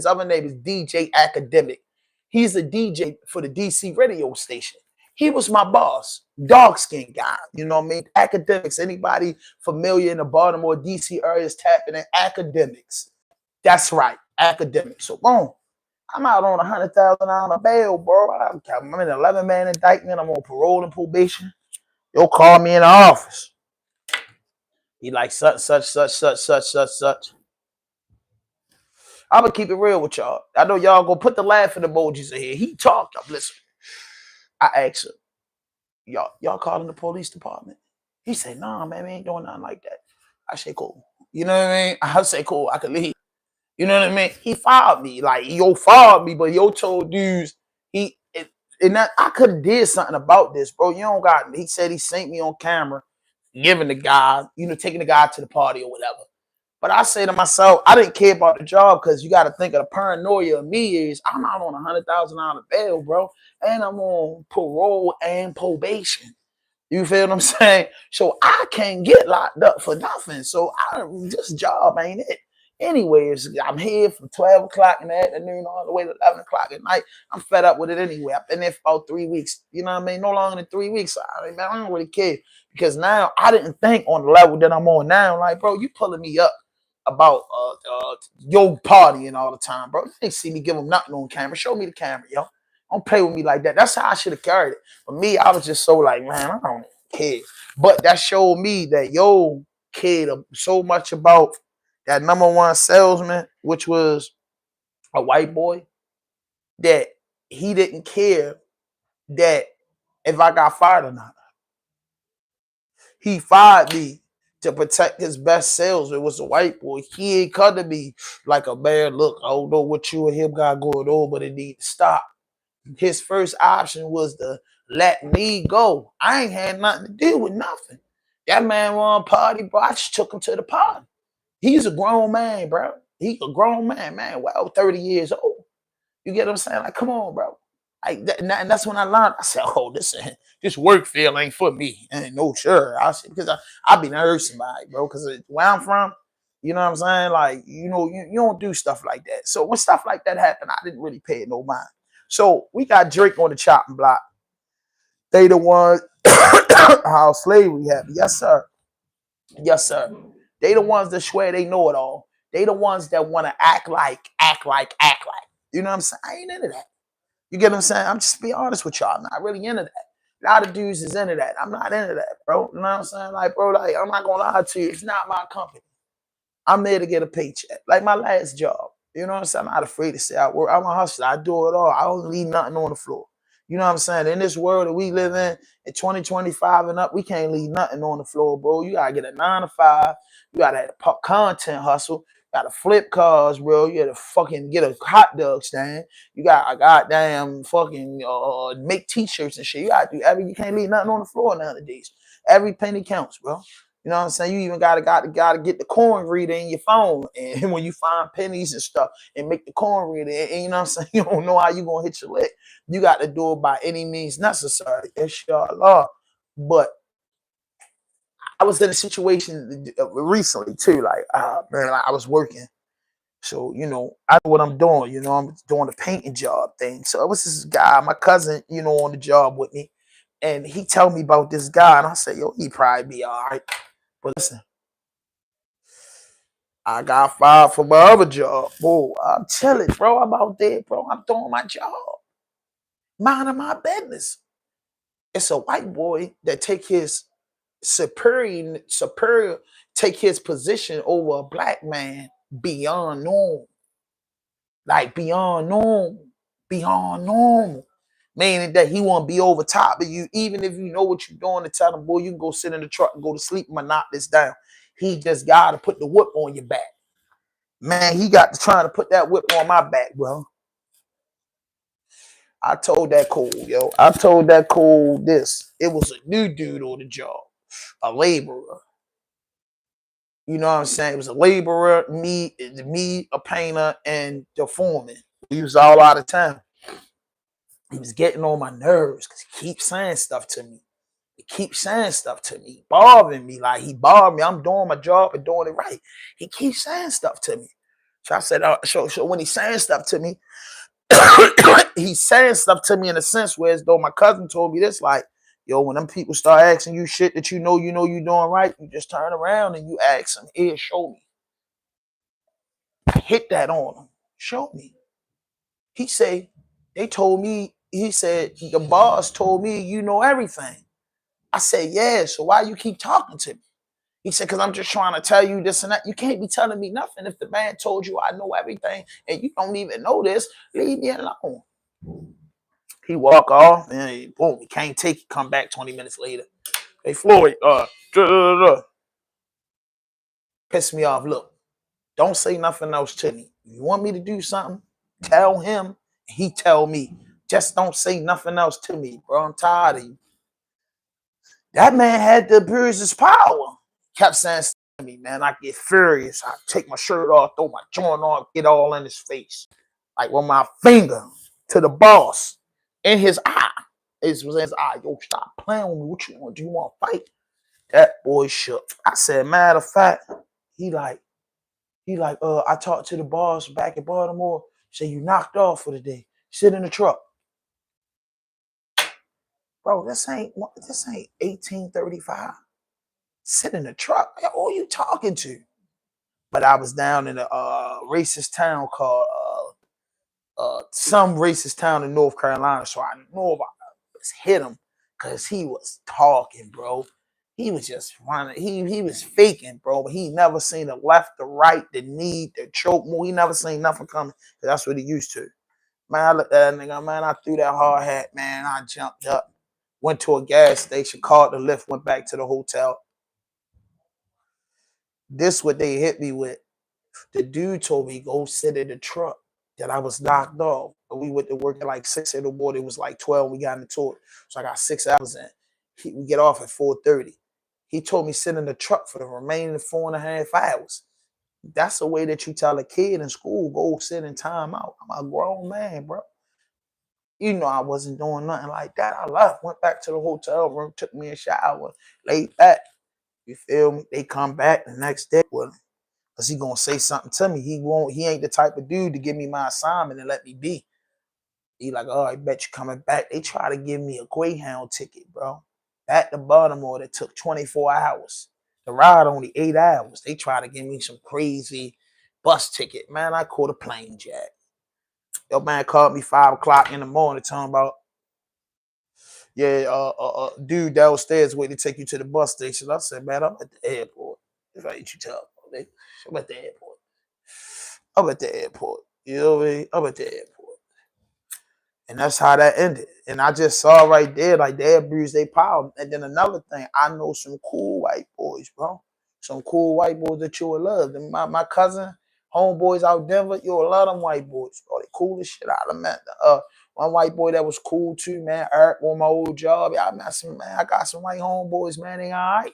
other name is DJ Academic. He's a DJ for the DC radio station. He was my boss, dark skinned guy. You know what I mean? Academics. Anybody familiar in the Baltimore, DC area is tapping in Academics. That's right, Academics. So boom, I'm out on $100,000 bail, bro. I'm in an 11-man indictment. I'm on parole and probation. You'll call me in the office. He like such. I'm gonna keep it real with y'all. I know y'all gonna put the laughing emojis in here. He talked. I'm listening. I asked him, y'all calling the police department? He said, nah, man, we ain't doing nothing like that. I say, cool. You know what I mean? I say, cool, I can leave. You know what I mean? He fired me. Like, yo fired me, but yo told dudes and that I could have did something about this, bro. You don't got. He said he sent me on camera, giving the guy, taking the guy to the party or whatever. But I say to myself, I didn't care about the job because you got to think of the paranoia of me is I'm not on $100,000 bail, bro, and I'm on parole and probation. You feel what I'm saying? So I can't get locked up for nothing. So this job ain't it. Anyways, I'm here from 12 o'clock in the afternoon all the way to 11 o'clock at night. I'm fed up with it anyway. I've been there for about 3 weeks. You know what I mean? No longer than 3 weeks. I don't really care. Because now I didn't think on the level that I'm on now. Like, bro, you pulling me up about your partying all the time, bro. You ain't see me give them nothing on camera. Show me the camera, yo. Don't play with me like that. That's how I should have carried it. For me, I was just so like, man, I don't care. But that showed me that yo cared so much about that #1 salesman, which was a white boy, that he didn't care that if I got fired or not. He fired me to protect his best sales. It was a white boy. He ain't come to me like a man. Look, I don't know what you and him got going on, but it need to stop. His first option was to let me go. I ain't had nothing to do with nothing. That man run party, bro. I just took him to the party. He's a grown man, bro. He's a grown man, well, 30 years old. You get what I'm saying? Like, come on, bro. And that's when I learned. I said, oh, this work field ain't for me. And no, sure. I said, because I be nervous somebody, bro. Because where I'm from, you know what I'm saying? Like, you don't do stuff like that. So when stuff like that happened, I didn't really pay it no mind. So we got Drake on the chopping block. They the ones how slavery happened. Yes, sir. Yes, sir. They the ones that swear they know it all. They the ones that want to act like. You know what I'm saying? I ain't into that. You get what I'm saying? I'm just being honest with y'all. I'm not really into that. A lot of dudes is into that. I'm not into that, bro. You know what I'm saying? Like, bro, like, I'm not gonna lie to you. It's not my company. I'm there to get a paycheck. Like my last job. You know what I'm saying? I'm not afraid to say I work. I'm a hustler. I do it all. I don't leave nothing on the floor. You know what I'm saying? In this world that we live in 2025 and up, we can't leave nothing on the floor, bro. You gotta get a 9 to 5. You gotta have a content hustle. You gotta flip cars, bro. You gotta fucking get a hot dog stand. You got a goddamn fucking make t-shirts and shit. You gotta do you can't leave nothing on the floor nowadays. Every penny counts, bro. You know what I'm saying? You even gotta get the coin reader in your phone, and when you find pennies and stuff, and make the coin reader, and you know what I'm saying? You don't know how you gonna hit your lick. You got to do it by any means necessary, inshallah. But I was in a situation recently too, like, man, I was working, so I know what I'm doing. I'm doing a painting job thing. So it was this guy, my cousin, on the job with me, and he told me about this guy, and I said, yo, he probably be all right. But listen, I got fired from my other job. Bro, I'm chilling, bro. I'm out there, bro. I'm doing my job, minding my business. It's a white boy that take his superior take his position over a black man beyond normal. Like beyond normal. Meaning that he won't be over top of you, even if you know what you're doing, to tell him, boy, you can go sit in the truck and go to sleep. I'm gonna knock this down. He just got to put the whip on your back. Man, he got to trying to put that whip on my back, bro. I told that Cole, yo. I told that Cole this. It was a new dude on the job, a laborer. You know what I'm saying? It was a laborer, me, a painter, and the foreman. We was all out of town. He was getting on my nerves because he keeps saying stuff to me. Bothering me. Like, he bothered me. I'm doing my job and doing it right. He keeps saying stuff to me. So I said, so when he's saying stuff to me, he's saying stuff to me in a sense where, as though my cousin told me this, like, yo, when them people start asking you shit that you know you're doing right, you just turn around and you ask them, here, show me. I hit that on him. Show me. He said, the boss told me you know everything. I said, yeah, so why you keep talking to me? He said, because I'm just trying to tell you this and that. You can't be telling me nothing if the man told you I know everything and you don't even know this. Leave me alone. He walk off and boom, he can't take it. Come back 20 minutes later. Hey, Floyd, piss me off. Look, Don't say nothing else to me. If you want me to do something, tell him. He tell me. Just don't say nothing else to me, bro. I'm tired of you. That man had to abuse his power. Kept saying to me, man, I get furious. I take my shirt off, throw my joint off, get all in his face. Like with my finger to the boss in his eye. It was in his eye. Yo, stop playing with me. What you want? Do you want to fight? That boy shook. I said, matter of fact, he like, I talked to the boss back in Baltimore. Say you knocked off for the day. Sit in the truck. Bro, this ain't 1835. Sit in the truck. Who are you talking to? But I was down in a racist town called some racist town in North Carolina. So I know about hit him because he was talking, bro. He was just running. He was faking, bro. But he never seen the left, the right, the knee, the choke move. He never seen nothing coming. That's what he used to. Man, I looked at that nigga, man. I threw that hard hat, man. I jumped up, went to a gas station, called the lift, went back to the hotel. This what they hit me with. The dude told me, go sit in the truck. That I was knocked off. We went to work at like 6 in the morning. It was like 12. We got into it. So I got 6 hours in. We get off at 4:30. He told me sit in the truck for the remaining 4.5 hours. That's the way that you tell a kid in school, go sit in time out. I'm a grown man, bro. You know I wasn't doing nothing like that. I left, went back to the hotel room, took me a shower, laid back. You feel me? They come back the next day with him. Cause he gonna say something to me. He ain't the type of dude to give me my assignment and let me be. He like, oh, I bet you coming back. They try to give me a Greyhound ticket, bro. Back to Baltimore that took 24 hours. The ride only 8 hours. They try to give me some crazy bus ticket. Man, I caught a plane jack. Your man called me 5 o'clock in the morning talking about, yeah, dude downstairs waiting to take you to the bus station. I said, man, I'm at the airport. If I ain't you tell me, I'm at the airport. I'm at the airport. You know what I mean? I'm at the airport. And that's how that ended. And I just saw right there, like they abused their power. And then another thing, I know some cool white boys, bro. Some cool white boys that you would love. And my cousin, homeboys out Denver, you'll love them white boys, bro. They cool as shit. I met one white boy that was cool too, man. Eric on my old job. Yeah, I met some, man. I got some white homeboys, man. They all right.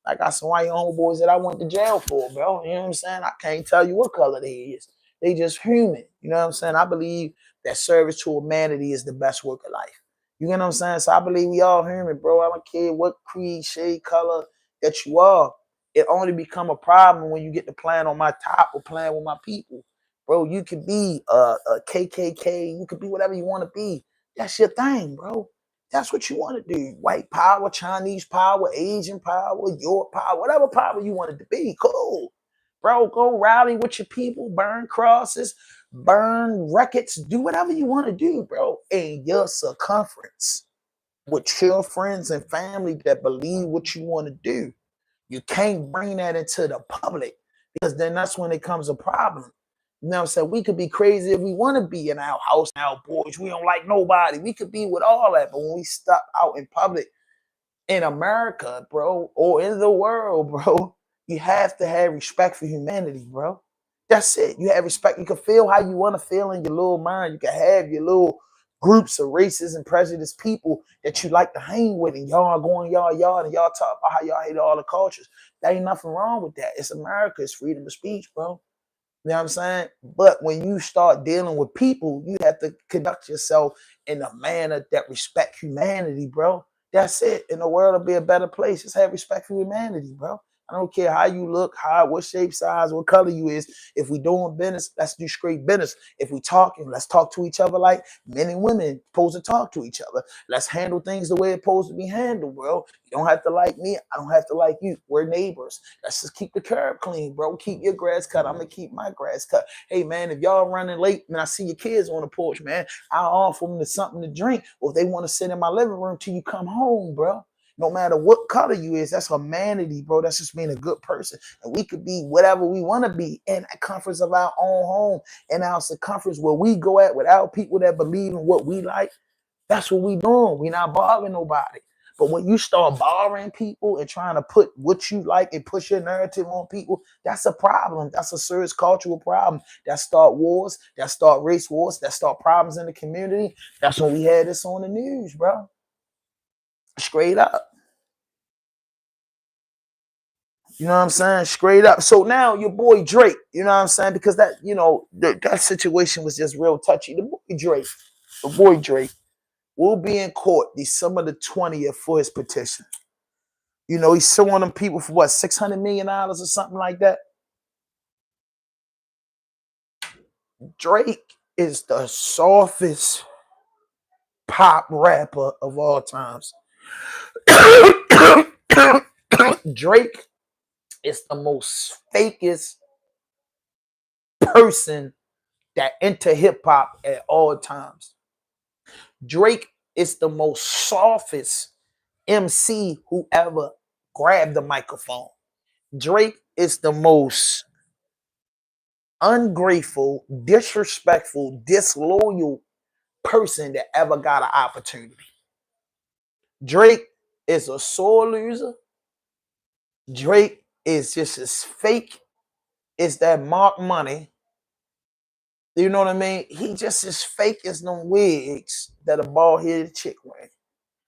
I got some white homeboys that I went to jail for, bro. You know what I'm saying? I can't tell you what color they is. They just human. You know what I'm saying? I believe that service to humanity is the best work of life. You know what I'm saying? So I believe we all human, bro. I don't care what creed, shade, color that you are. It only become a problem when you get to playing on my top or playing with my people. Bro, you could be a KKK. You could be whatever you want to be. That's your thing, bro. That's what you want to do. White power, Chinese power, Asian power, your power, whatever power you want it to be. Cool. Bro, go rally with your people, burn crosses, burn records, do whatever you want to do, bro. In your circumference with your friends and family that believe what you want to do. You can't bring that into the public because then that's when it comes a problem. You know what I'm saying? We could be crazy if we want to be in our house now, boys. We don't like nobody. We could be with all that. But when we step out in public in America, bro, or in the world, bro, you have to have respect for humanity, bro. That's it. You have respect. You can feel how you want to feel in your little mind. You can have your little groups of racist and prejudiced people that you like to hang with, and y'all go in y'all yard and y'all talk about how y'all hate all the cultures. There ain't nothing wrong with that. It's America. It's freedom of speech, bro. You know what I'm saying? But when you start dealing with people, you have to conduct yourself in a manner that respect humanity, bro. That's it. And the world will be a better place. Just have respect for humanity, bro. I don't care how you look, what shape, size, what color you is. If we doing business, let's do straight business. If we talking, let's talk to each other like men and women supposed to talk to each other. Let's handle things the way it's supposed to be handled, bro. You don't have to like me. I don't have to like you. We're neighbors. Let's just keep the curb clean, bro. Keep your grass cut. I'm going to keep my grass cut. Hey, man, if y'all running late and I see your kids on the porch, man, I'll offer them something to drink. Or if they want to sit in my living room till you come home, bro. No matter what color you is, that's humanity, bro. That's just being a good person. And we could be whatever we want to be in the comforts of our own home, in our circumference where we go at with our people that believe in what we like. That's what we doing. We not bothering nobody. But when you start borrowing people and trying to put what you like and push your narrative on people, that's a problem. That's a serious cultural problem. That start wars, that start race wars, that start problems in the community. That's when we had this on the news, bro. Straight up. You know what I'm saying? Straight up. So now your boy Drake, you know what I'm saying? Because that, you know, that situation was just real touchy. The boy Drake will be in court December the 20th for his petition. You know, he's suing them people for what, $600 million or something like that. Drake is the softest pop rapper of all times. Drake is the most fakest person that enter hip hop at all times. Drake is the most softest MC who ever grabbed the microphone. Drake is the most ungrateful, disrespectful, disloyal person that ever got an opportunity. Drake is a sore loser. Drake is just as fake as that Mark Money. You know what I mean? He just as fake as them wigs that a bald-headed chick wears.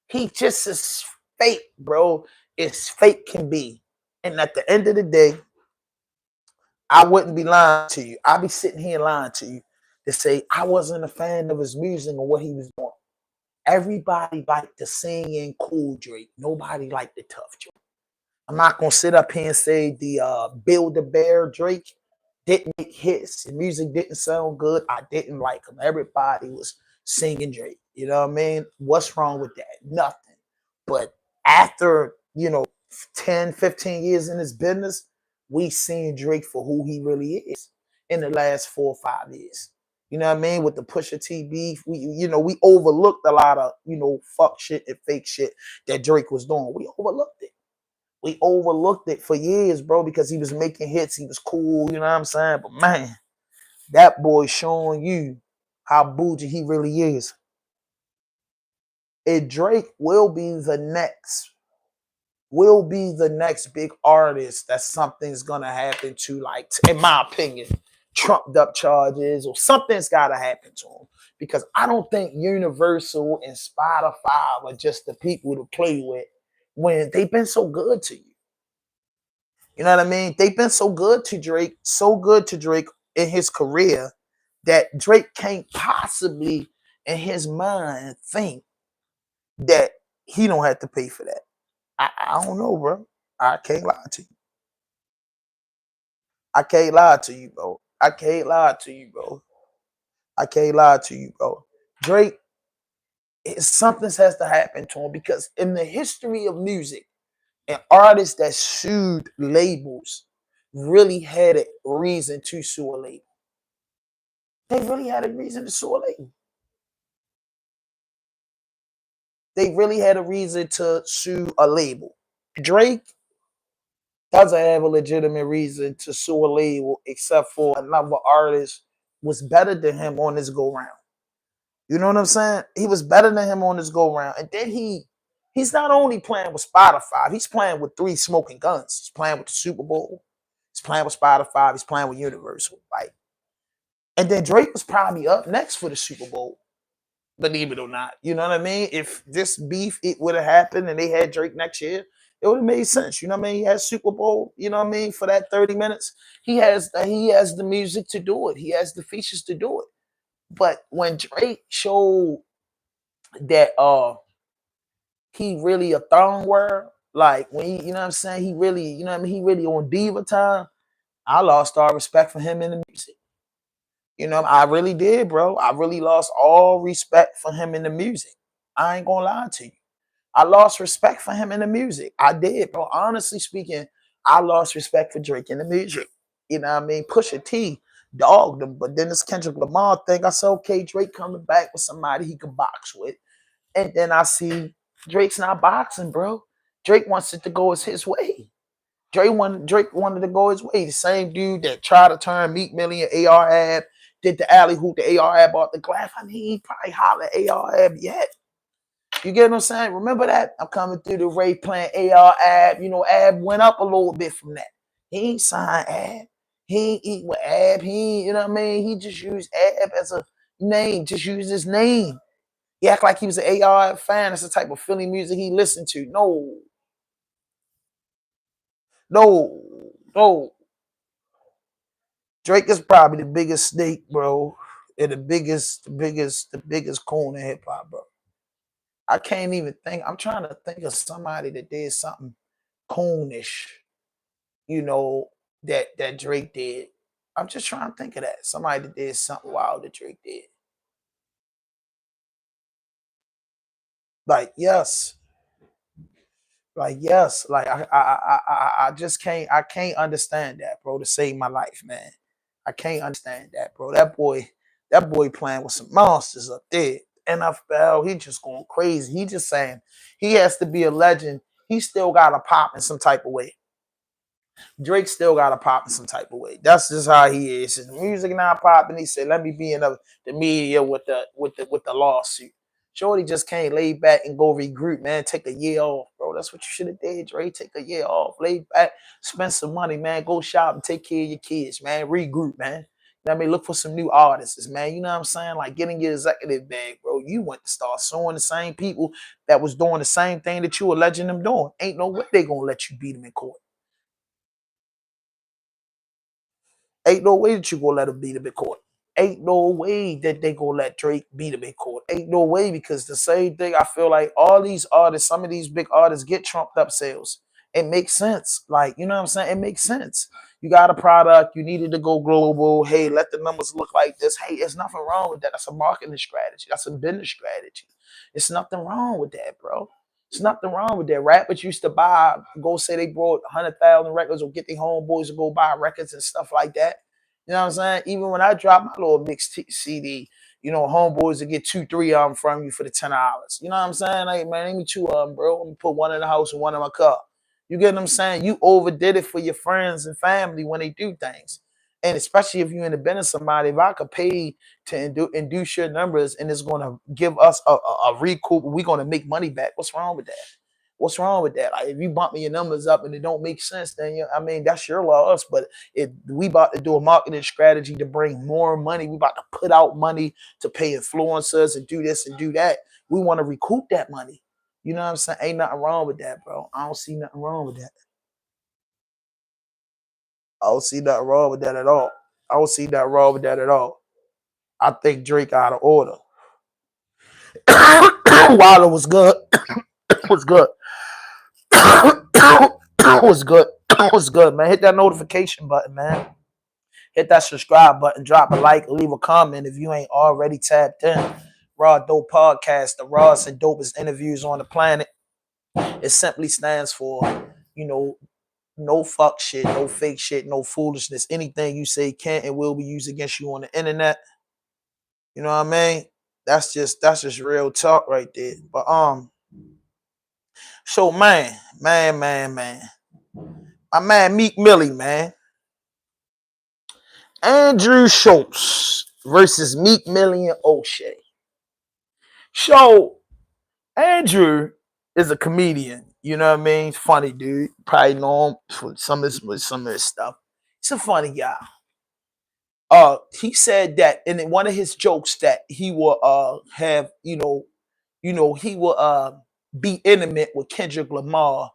He just as fake, bro, as fake can be. And at the end of the day, I wouldn't be lying to you. I'd be sitting here lying to you to say I wasn't a fan of his music or what he was doing. Everybody liked the singing cool Drake. Nobody liked the tough Drake. I'm not gonna sit up here and say the Build-A-Bear Drake didn't make hits. The music didn't sound good. I didn't like him. Everybody was singing Drake. You know what I mean? What's wrong with that? Nothing. But after, you know, 10, 15 years in this business, we seen Drake for who he really is in the last 4 or 5 years. You know what I mean? With the Pusha T beef, we overlooked a lot of, fuck shit and fake shit that Drake was doing. We overlooked it. We overlooked it for years, bro, because he was making hits. He was cool, you know what I'm saying? But man, that boy showing you how bougie he really is. And Drake will be the next big artist that something's gonna happen to, like, in my opinion, trumped up charges or something's gotta happen to him. Because I don't think Universal and Spotify are just the people to play with when they've been so good to you. You know what I mean? They've been so good to Drake in his career that Drake can't possibly, in his mind, think that he don't have to pay for that. I don't know, bro. I can't lie to you. I can't lie to you, bro. I can't lie to you, bro. I can't lie to you, bro. Drake, something has to happen to him because in the history of music, an artist that sued labels really had a reason to sue a label. They really had a reason to sue a label. They really had a reason to sue a label. Drake doesn't have a legitimate reason to sue a label except for another artist was better than him on this go round. You know what I'm saying? He was better than him on this go round. And then he's not only playing with Spotify, he's playing with 3 smoking guns. He's playing with the Super Bowl. He's playing with Spotify. He's playing with Universal. Like, and then Drake was probably up next for the Super Bowl. Believe it or not. You know what I mean? If this beef, it would have happened and they had Drake next year, it would have made sense. You know what I mean? He has Super Bowl, you know what I mean, for that 30 minutes. He has the music to do it. He has the features to do it. But when Drake showed that he really a thong wearer, like when he, you know what I'm saying, he really, you know what I mean, he really on diva time, I lost all respect for him in the music. You know, I really did, bro. I really lost all respect for him in the music. I ain't gonna lie to you. I lost respect for him in the music. I did, bro. Honestly speaking, I lost respect for Drake in the music. You know what I mean? Pusha T dogged him, but then this Kendrick Lamar thing, I said, okay, Drake coming back with somebody he could box with. And then I see Drake's not boxing, bro. Drake wants it to go his way. Drake wanted to go his way. The same dude that tried to turn Meek Millie and AR-Ab, did the alley hoop, the AR-Ab off the glass. I mean, he probably holler at AR-Ab yet. You get what I'm saying? Remember that? I'm coming through the Ray playing AR Ab. You know, Ab went up a little bit from that. He ain't signed Ab. He ain't eat with Ab. He ain't, you know what I mean? He just used Ab as a name. Just used his name. He act like he was an AR fan. That's the type of Philly music he listened to. No. Drake is probably the biggest snake, bro. And the biggest coon in hip hop, bro. I can't even think. I'm trying to think of somebody that did something coonish, you know, that Drake did. I'm just trying to think of that. Somebody that did something wild that Drake did. Like, yes. Like, yes. Like, I just can't understand that, bro, to save my life, man. I can't understand that, bro. That boy playing with some monsters up there. NFL, he just going crazy. He just saying he has to be a legend. He still got to pop in some type of way. Drake still got to pop in some type of way. That's just how he is. His music not popping. He said, "Let me be in the media with the lawsuit." Shorty just can't lay back and go regroup, man. Take a year off, bro. That's what you should have did, Drake. Take a year off, lay back, spend some money, man. Go shop and take care of your kids, man. Regroup, man. You know what I mean? Look for some new artists, man. You know what I'm saying? Like, get in your executive bag, bro. You went to start suing the same people that was doing the same thing that you alleging them doing. Ain't no way they gonna let you beat them in court. Ain't no way that you gonna let them beat him in court. Ain't no way that they gonna let Drake beat him in court. Ain't no way, because the same thing, I feel like all these artists, some of these big artists get trumped up sales. It makes sense. Like, you know what I'm saying? It makes sense. You got a product, you needed to go global. Hey, let the numbers look like this. Hey, there's nothing wrong with that. That's a marketing strategy. That's a business strategy. It's nothing wrong with that, bro. There's nothing wrong with that. Rappers used to buy, go say they brought 100,000 records or get their homeboys to go buy records and stuff like that. You know what I'm saying? Even when I drop my little mix CD, you know, homeboys will get 2, 3 of them from you for the $10. You know what I'm saying? Like, man, give me 2 of them, bro. I'm gonna put one in the house and one in my car. You get what I'm saying? You overdid it for your friends and family when they do things. And especially if you're in the business of somebody, if I could pay to induce your numbers and it's going to give us a recoup, we're going to make money back. What's wrong with that? What's wrong with that? Like, if you bump your numbers up and it don't make sense, then I mean, that's your loss. But if we about to do a marketing strategy to bring more money, we about to put out money to pay influencers and do this and do that. We want to recoup that money. You know what I'm saying? Ain't nothing wrong with that, bro. I don't see nothing wrong with that. I don't see nothing wrong with that at all. I don't see nothing wrong with that at all. I think Drake out of order. Wilder was good. was good. was good. was good, man. Hit that notification button, man. Hit that subscribe button. Drop a like. Leave a comment if you ain't already tapped in. Raw Dope Podcast, the rawest and dopest interviews on the planet. It simply stands for, you know, no fuck shit, no fake shit, no foolishness. Anything you say can and will be used against you on the internet. You know what I mean? That's just real talk right there. But so man. My man Meek Millie, man. Andrew Schultz versus Meek Millie and O'Shea. So Andrew is a comedian. You know what I mean? Funny dude. Probably know him for some of his stuff. He's a funny guy. He said that in one of his jokes that he will have, he will be intimate with Kendrick Lamar,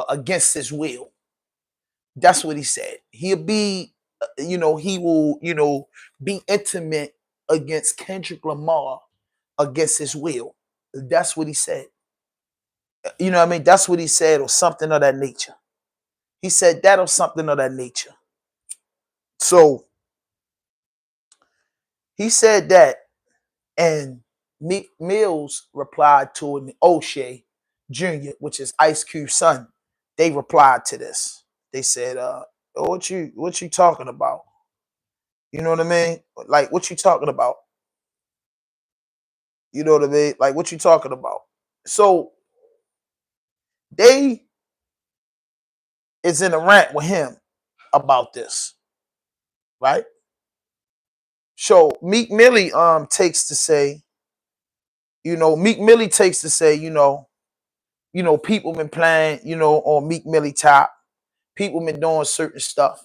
against his will. That's what he said. He'll be, he will, be intimate against Kendrick Lamar against his will. That's what he said. You know what I mean? That's what he said, or something of that nature. He said that or something of that nature. So he said that, and Meek Mills replied to it, and O'Shea Jr., which is Ice Cube's son. They replied to this. They said, what you talking about? You know what I mean? Like, what you talking about? You know what I mean? Like, what you talking about? So they is in a rant with him about this, right? So Meek Millie takes to say, You know, Meek Millie takes to say, people been playing, on Meek Millie top. People been doing certain stuff.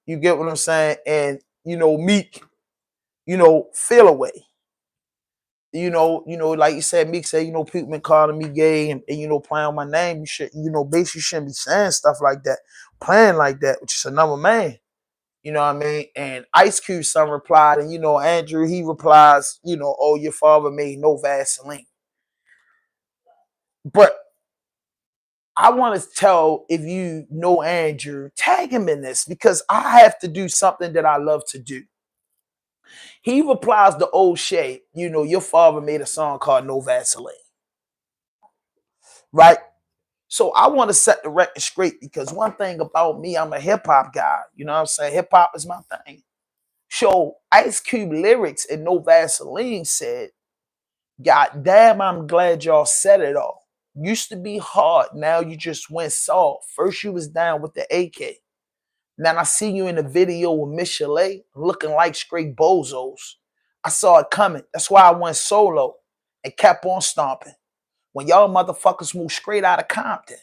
You get what I'm saying? And, Meek, feel away. Like you said, Meek said, people been calling me gay and playing on my name. You should, basically shouldn't be saying stuff like that, playing like that, which is another man. You know what I mean? And Ice Cube's son replied, and Andrew, he replies, oh, your father made no Vaseline. But I want to tell, if you know Andrew, tag him in this, because I have to do something that I love to do. He replies to old SHEA, your father made a song called No Vaseline. Right? So I want to set the record straight, because one thing about me, I'm a hip-hop guy. You know what I'm saying? Hip-hop is my thing. So Ice Cube lyrics in No Vaseline said, God damn, I'm glad y'all said it all. Used to be hard, now you just went soft. First you was down with the AK. Now I see you in the video with Miss Chalet looking like straight bozos. I saw it coming. That's why I went solo and kept on stomping. When y'all motherfuckers moved straight out of Compton.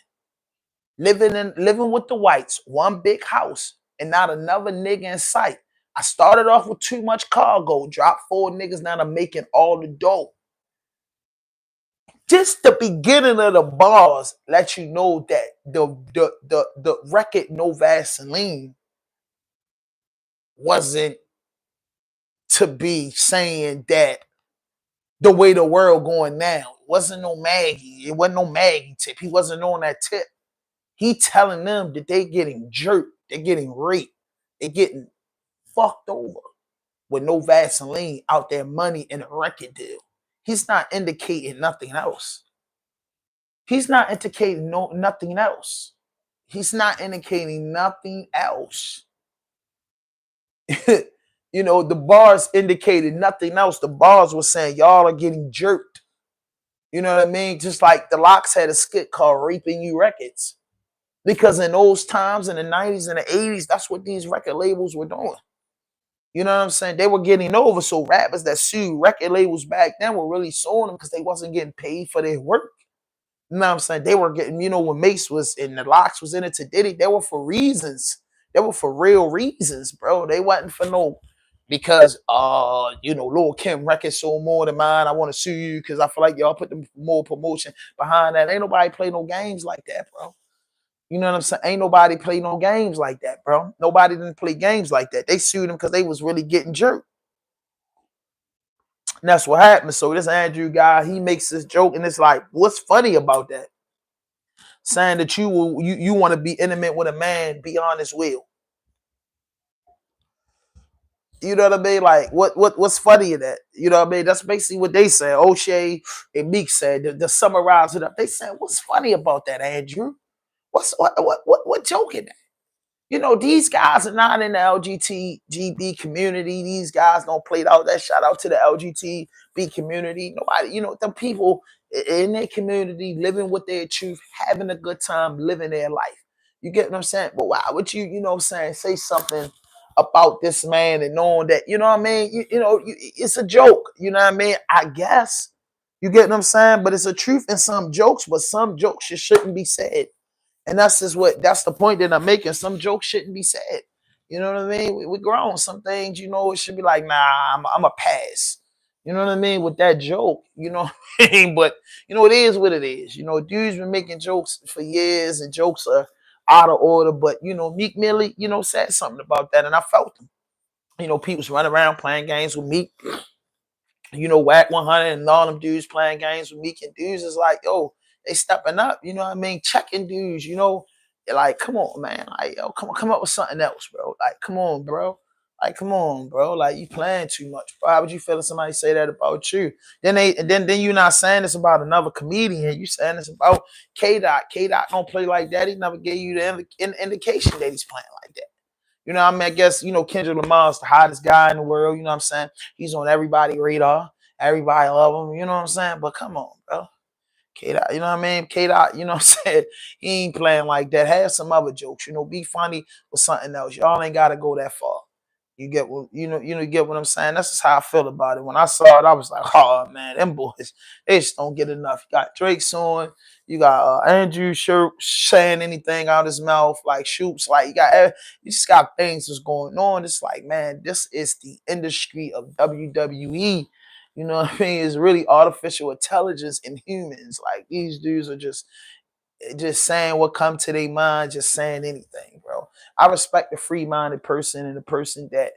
Living with the whites, one big house, and not another nigga in sight. I started off with too much cargo, dropped 4 niggas, now I'm making all the dough. Just the beginning of the bars let you know that the record No Vaseline wasn't to be saying that the way the world going now. It wasn't no Maggie. It wasn't no Maggie tip. He wasn't on that tip. He telling them that they getting jerked. They're getting raped. They're getting fucked over with no Vaseline out their money in a record deal. He's not indicating nothing else. He's not indicating nothing else. He's not indicating nothing else. The bars indicated nothing else. The bars were saying y'all are getting jerked. You know what I mean? Just like the Locks had a skit called Raping You Records. Because in those times, in the 90s and the 80s, that's what these record labels were doing. You know what I'm saying? They were getting over. So rappers that sued record labels back then were really suing them because they wasn't getting paid for their work. You know what I'm saying? They were getting, when Mace was in the Locks was in it to Diddy, they were for reasons. They were for real reasons, bro. They wasn't for no, because Lil Kim record sold more than mine. I want to sue you because I feel like y'all put more promotion behind that. Ain't nobody play no games like that, bro. You know what I'm saying? Ain't nobody play no games like that, bro. Nobody didn't play games like that. They sued him because they was really getting jerked. And that's what happened. So this Andrew guy, he makes this joke, and it's like, what's funny about that? Saying that you want to be intimate with a man beyond his will. You know what I mean? Like, what's funny in that? You know what I mean? That's basically what they said. O'Shea and Meek said, to summarize it up. They said, what's funny about that, Andrew? What joke in that? These guys are not in the LGTB community. These guys don't play out that. Shout out to the LGTB community. Nobody, the people in their community living with their truth, having a good time, living their life. You get what I'm saying? But why would you, say something about this man and knowing that, you know what I mean? It's a joke. You know what I mean? I guess. You get what I'm saying? But it's a truth in some jokes, but some jokes just shouldn't be said. And that's the point that I'm making. Some jokes shouldn't be said. You know what I mean? We're grown. Some things, it should be like, nah, I'm a pass. You know what I mean? With that joke, you know what I mean? But, it is what it is. Dudes been making jokes for years, and jokes are out of order. But, Meek Millie, said something about that, and I felt them. People's running around playing games with Meek. Whack 100 and all them dudes playing games with Meek, and dudes is like, yo, they stepping up, you know what I mean? Checking dudes, like, come on, man. Like, yo, come up with something else, bro. Like, come on, bro. Like, you playing too much. Bro, how would you feel if somebody say that about you? Then you're not saying this about another comedian. You saying this about K-Dot. K-Dot don't play like that. He never gave you the indication that he's playing like that. You know what I mean? I guess, Kendrick Lamar's the hottest guy in the world. You know what I'm saying? He's on everybody's radar. Everybody love him. You know what I'm saying? But come on, bro. K-Dot, you know what I mean? K-Dot, you know what I'm saying? He ain't playing like that. Have some other jokes, be funny with something else. Y'all ain't got to go that far. You get what you get what I'm saying? That's just how I feel about it. When I saw it, I was like, oh man, them boys, they just don't get enough. You got Drake's on, you got Andrew Shirt saying anything out his mouth, like Shoops, like you just got things that's going on. It's like, man, this is the industry of WWE. You know what I mean? It's really artificial intelligence in humans. Like these dudes are just saying what come to their mind, just saying anything, bro. I respect the free-minded person and the person that,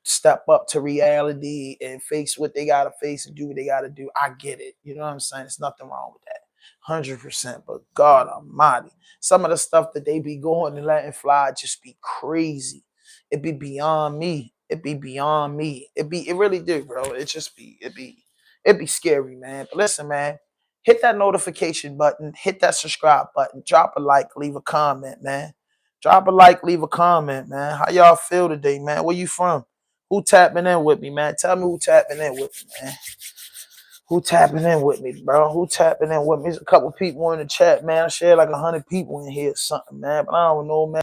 step up to reality and face what they gotta face and do what they gotta do. I get it. You know what I'm saying? There's nothing wrong with that. 100%. But God Almighty, some of the stuff that they be going and letting fly just be crazy. It be beyond me. It be beyond me. It really do, bro. It be scary, man. But listen, man. Hit that notification button, hit that subscribe button, drop a like, leave a comment, man. Drop a like, leave a comment, man. How y'all feel today, man? Where you from? Who tapping in with me, man? Tell me who tapping in with me, man. Who tapping in with me, bro? Who tapping in with me? There's a couple people in the chat, man. I share like 100 people in here or something, man. But I don't know, man.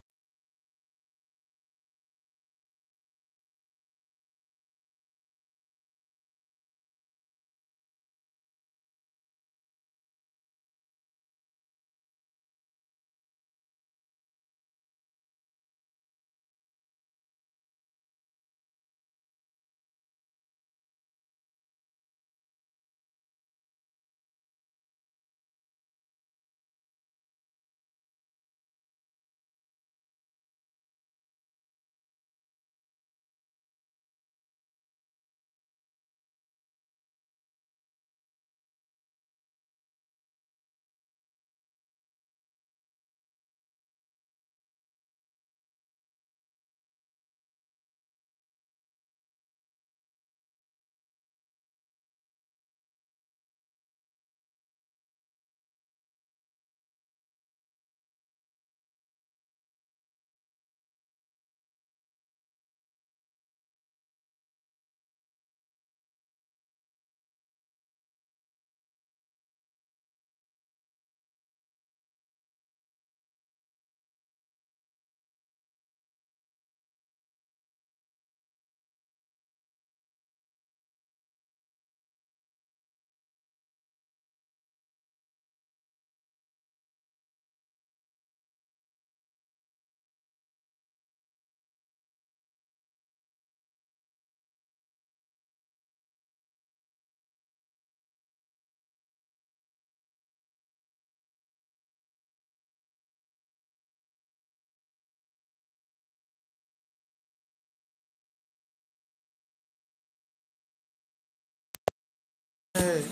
Hey,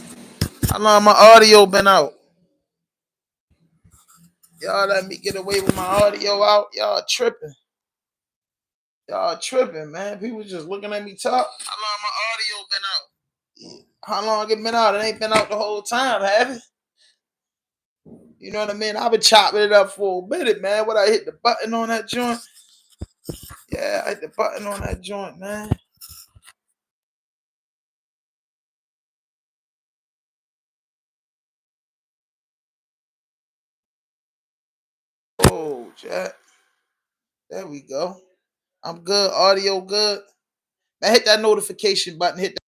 how long my audio been out? Y'all let me get away with my audio out. Y'all tripping. Y'all tripping, man. People just looking at me talk. How long my audio been out? Yeah. How long it been out? It ain't been out the whole time, have it? You know what I mean? I've been chopping it up for a minute, man. What I hit the button on that joint? Yeah, I hit the button on that joint, man. Oh, chat. There we go. I'm good. Audio good. Man, hit that notification button. Hit that.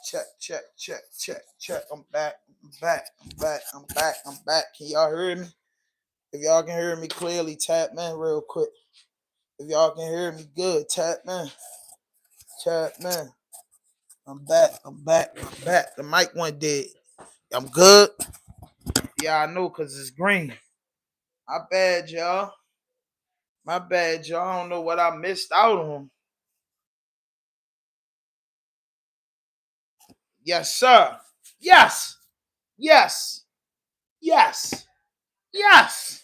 Check, check, check, check, check. I'm back. I'm back. I'm back. I'm back. I'm back. Can y'all hear me? If y'all can hear me clearly, tap man real quick. If y'all can hear me good, tap man. Tap man. I'm back. I'm back. I'm back. The mic went dead. I'm good. Yeah, I know because it's green. My bad, y'all. My bad, y'all. I don't know what I missed out on. Yes, sir. Yes. Yes. Yes. Yes.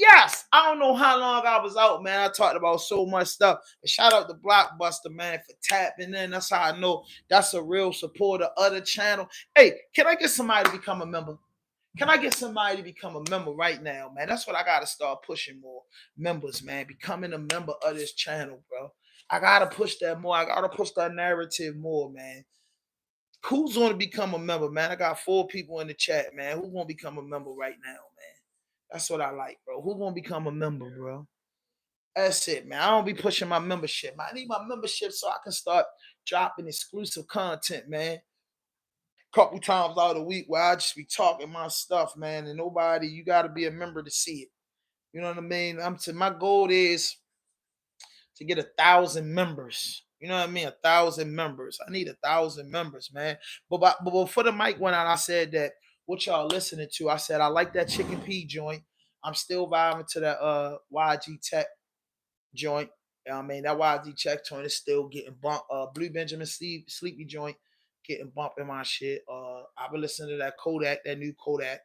Yes, I don't know how long I was out, man. I talked about so much stuff. But shout out to Blockbuster, man, for tapping in. That's how I know that's a real supporter of the channel. Hey, can I get somebody to become a member? Can I get somebody to become a member right now, man? That's what I got to start pushing more members, man. Becoming a member of this channel, bro. I got to push that more. I got to push that narrative more, man. Who's going to become a member, man? I got 4 people in the chat, man. Who's going to become a member right now, man? That's what I like, bro. Who's going to become a member, bro? That's it, man. I don't be pushing my membership. I need my membership so I can start dropping exclusive content, man. Couple times out of the week where I just be talking my stuff, man, and nobody, you got to be a member to see it. You know what I mean? My goal is to get 1,000 members. You know what I mean? 1,000 members. I need 1,000 members, man. But before the mic went out, I said that what y'all listening to, I said I like that Chicken P joint. I'm still vibing to that YG Tech joint. I mean, that YG Tech joint is still getting bumped. Blue Benjamin Sleepy joint getting bumped in my shit. I've been listening to that Kodak, that new Kodak.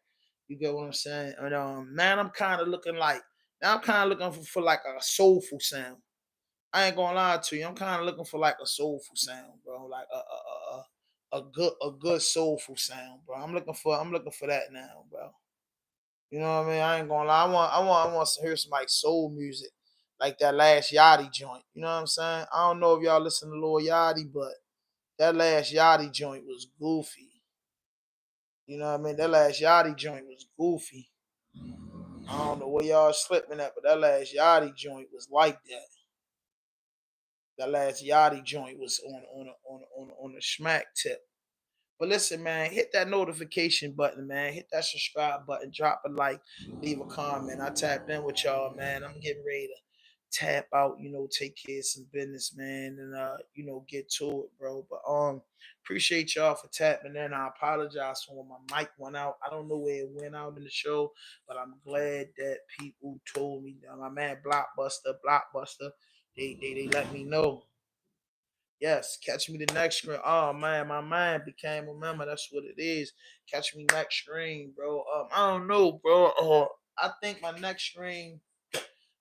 You get what I'm saying? And man, I'm kind of looking for like a soulful sound. I ain't gonna lie to you. I'm kind of looking for like a soulful sound, bro. Like a good soulful sound, bro. I'm looking for that now, bro. You know what I mean? I ain't gonna lie. I want to hear some like soul music, like that last Yachty joint. You know what I'm saying? I don't know if y'all listen to Lil Yachty, but that last Yachty joint was goofy. You know what I mean? That last Yachty joint was goofy. I don't know where y'all slipping at, but that last Yachty joint was like that. That last Yachty joint was on a smack tip. But listen, man, hit that notification button, man. Hit that subscribe button. Drop a like. Leave a comment. I tapped in with y'all, man. I'm getting ready to tap out, take care of some business, man, and get to it, bro. But appreciate y'all for tapping in. I apologize for when my mic went out. I don't know where it went out in the show, but I'm glad that people told me that my man Blockbuster, they let me know. Yes, catch me the next screen. Oh man, my mind became a member. That's what it is. Catch me next screen, bro. I don't know, bro. I think my next screen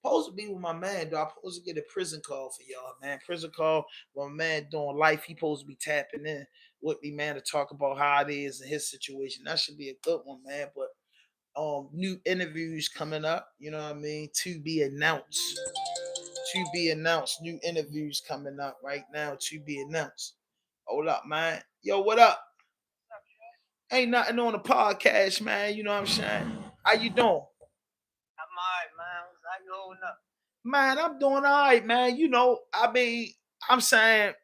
supposed to be with my man, though. I'm supposed to get a prison call for y'all, man. Prison call with my man doing life. He supposed to be tapping in with me, man, to talk about how it is in his situation. That should be a good one, man. But new interviews coming up, you know what I mean? To be announced. New interviews coming up right now to be announced. Hold up, man. Yo, what up? Ain't nothing on the podcast, man. You know what I'm saying? How you doing? I'm alright, man. How you holding up? Man, I'm doing all right, man. I'm saying,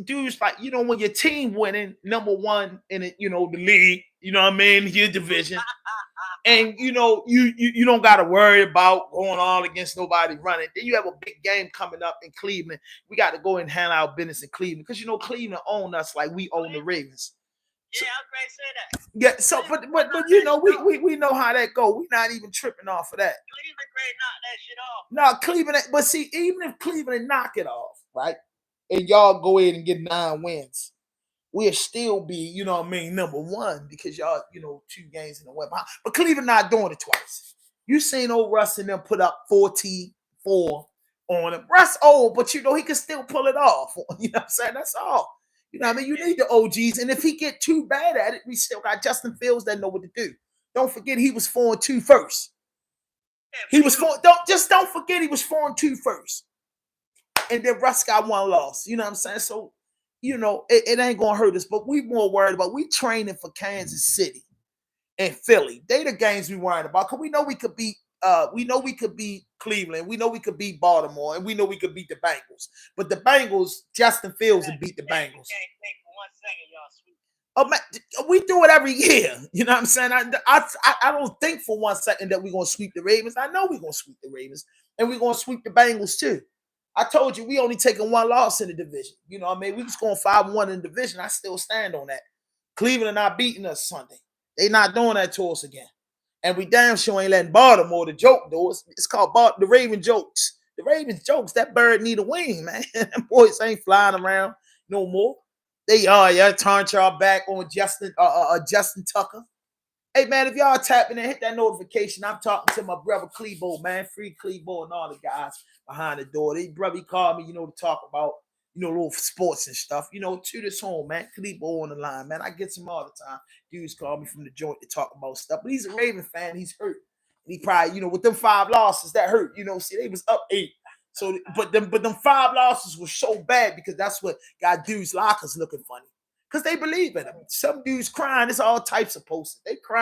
dudes like, when your team winning number one in it, the league, you know what I mean, your division. And you don't gotta worry about going all against nobody running. Then you have a big game coming up in Cleveland. We got to go and handle our business in Cleveland because Cleveland own us like we own the Ravens. Yeah, I was ready to say that. Yeah, so but we know how that go. We not even tripping off of that. Cleveland great knock that shit off. No, Cleveland, but see, even if Cleveland knock it off, right, and y'all go ahead and get 9 wins, we'll still be, number one because y'all, 2 games in the win. But Cleveland not doing it twice. You seen old Russ and them put up 44 on him. Russ old, but he can still pull it off. You know what I'm saying? That's all. You know what I mean? You need the OGs. And if he get too bad at it, we still got Justin Fields that know what to do. Don't forget he was 4-2 first. He was don't forget he was 4-2 first. And then Russ got 1 loss. You know what I'm saying? So, it ain't gonna hurt us, but we more worried about we training for Kansas City and Philly. They the games we worried about because we know we could beat Cleveland, we know we could beat Baltimore, and we know we could beat the Bengals. But the Bengals, Justin Fields would beat the Bengals. Oh man, we do it every year. You know what I'm saying? I don't think for 1 second that we're gonna sweep the Ravens. I know we're gonna sweep the Ravens, and we're gonna sweep the Bengals too. I told you we only taking 1 loss in the division. You know what I mean? We was going 5-1 in the division. I still stand on that. Cleveland not beating us Sunday. They not doing that to us again. And we damn sure ain't letting Baltimore the joke, though. It's called the Raven jokes. The Ravens jokes. That bird need a wing, man. Boys ain't flying around no more. They turned y'all back on Justin Tucker. Hey, man, if y'all tapping in, hit that notification. I'm talking to my brother Clebo, man. Free Clebo and all the guys behind the door. They brother called me, to talk about, little sports and stuff. To this home, man. Clebo on the line, man. I get some all the time. Dudes call me from the joint to talk about stuff. But he's a Raven fan. He's hurt. And he probably, with them 5 losses, that hurt. See, they was up 8. So, but them 5 losses was so bad because that's what got dudes' lockers looking funny. Because they believe in him. Some dudes crying. It's all types of posters. They crying.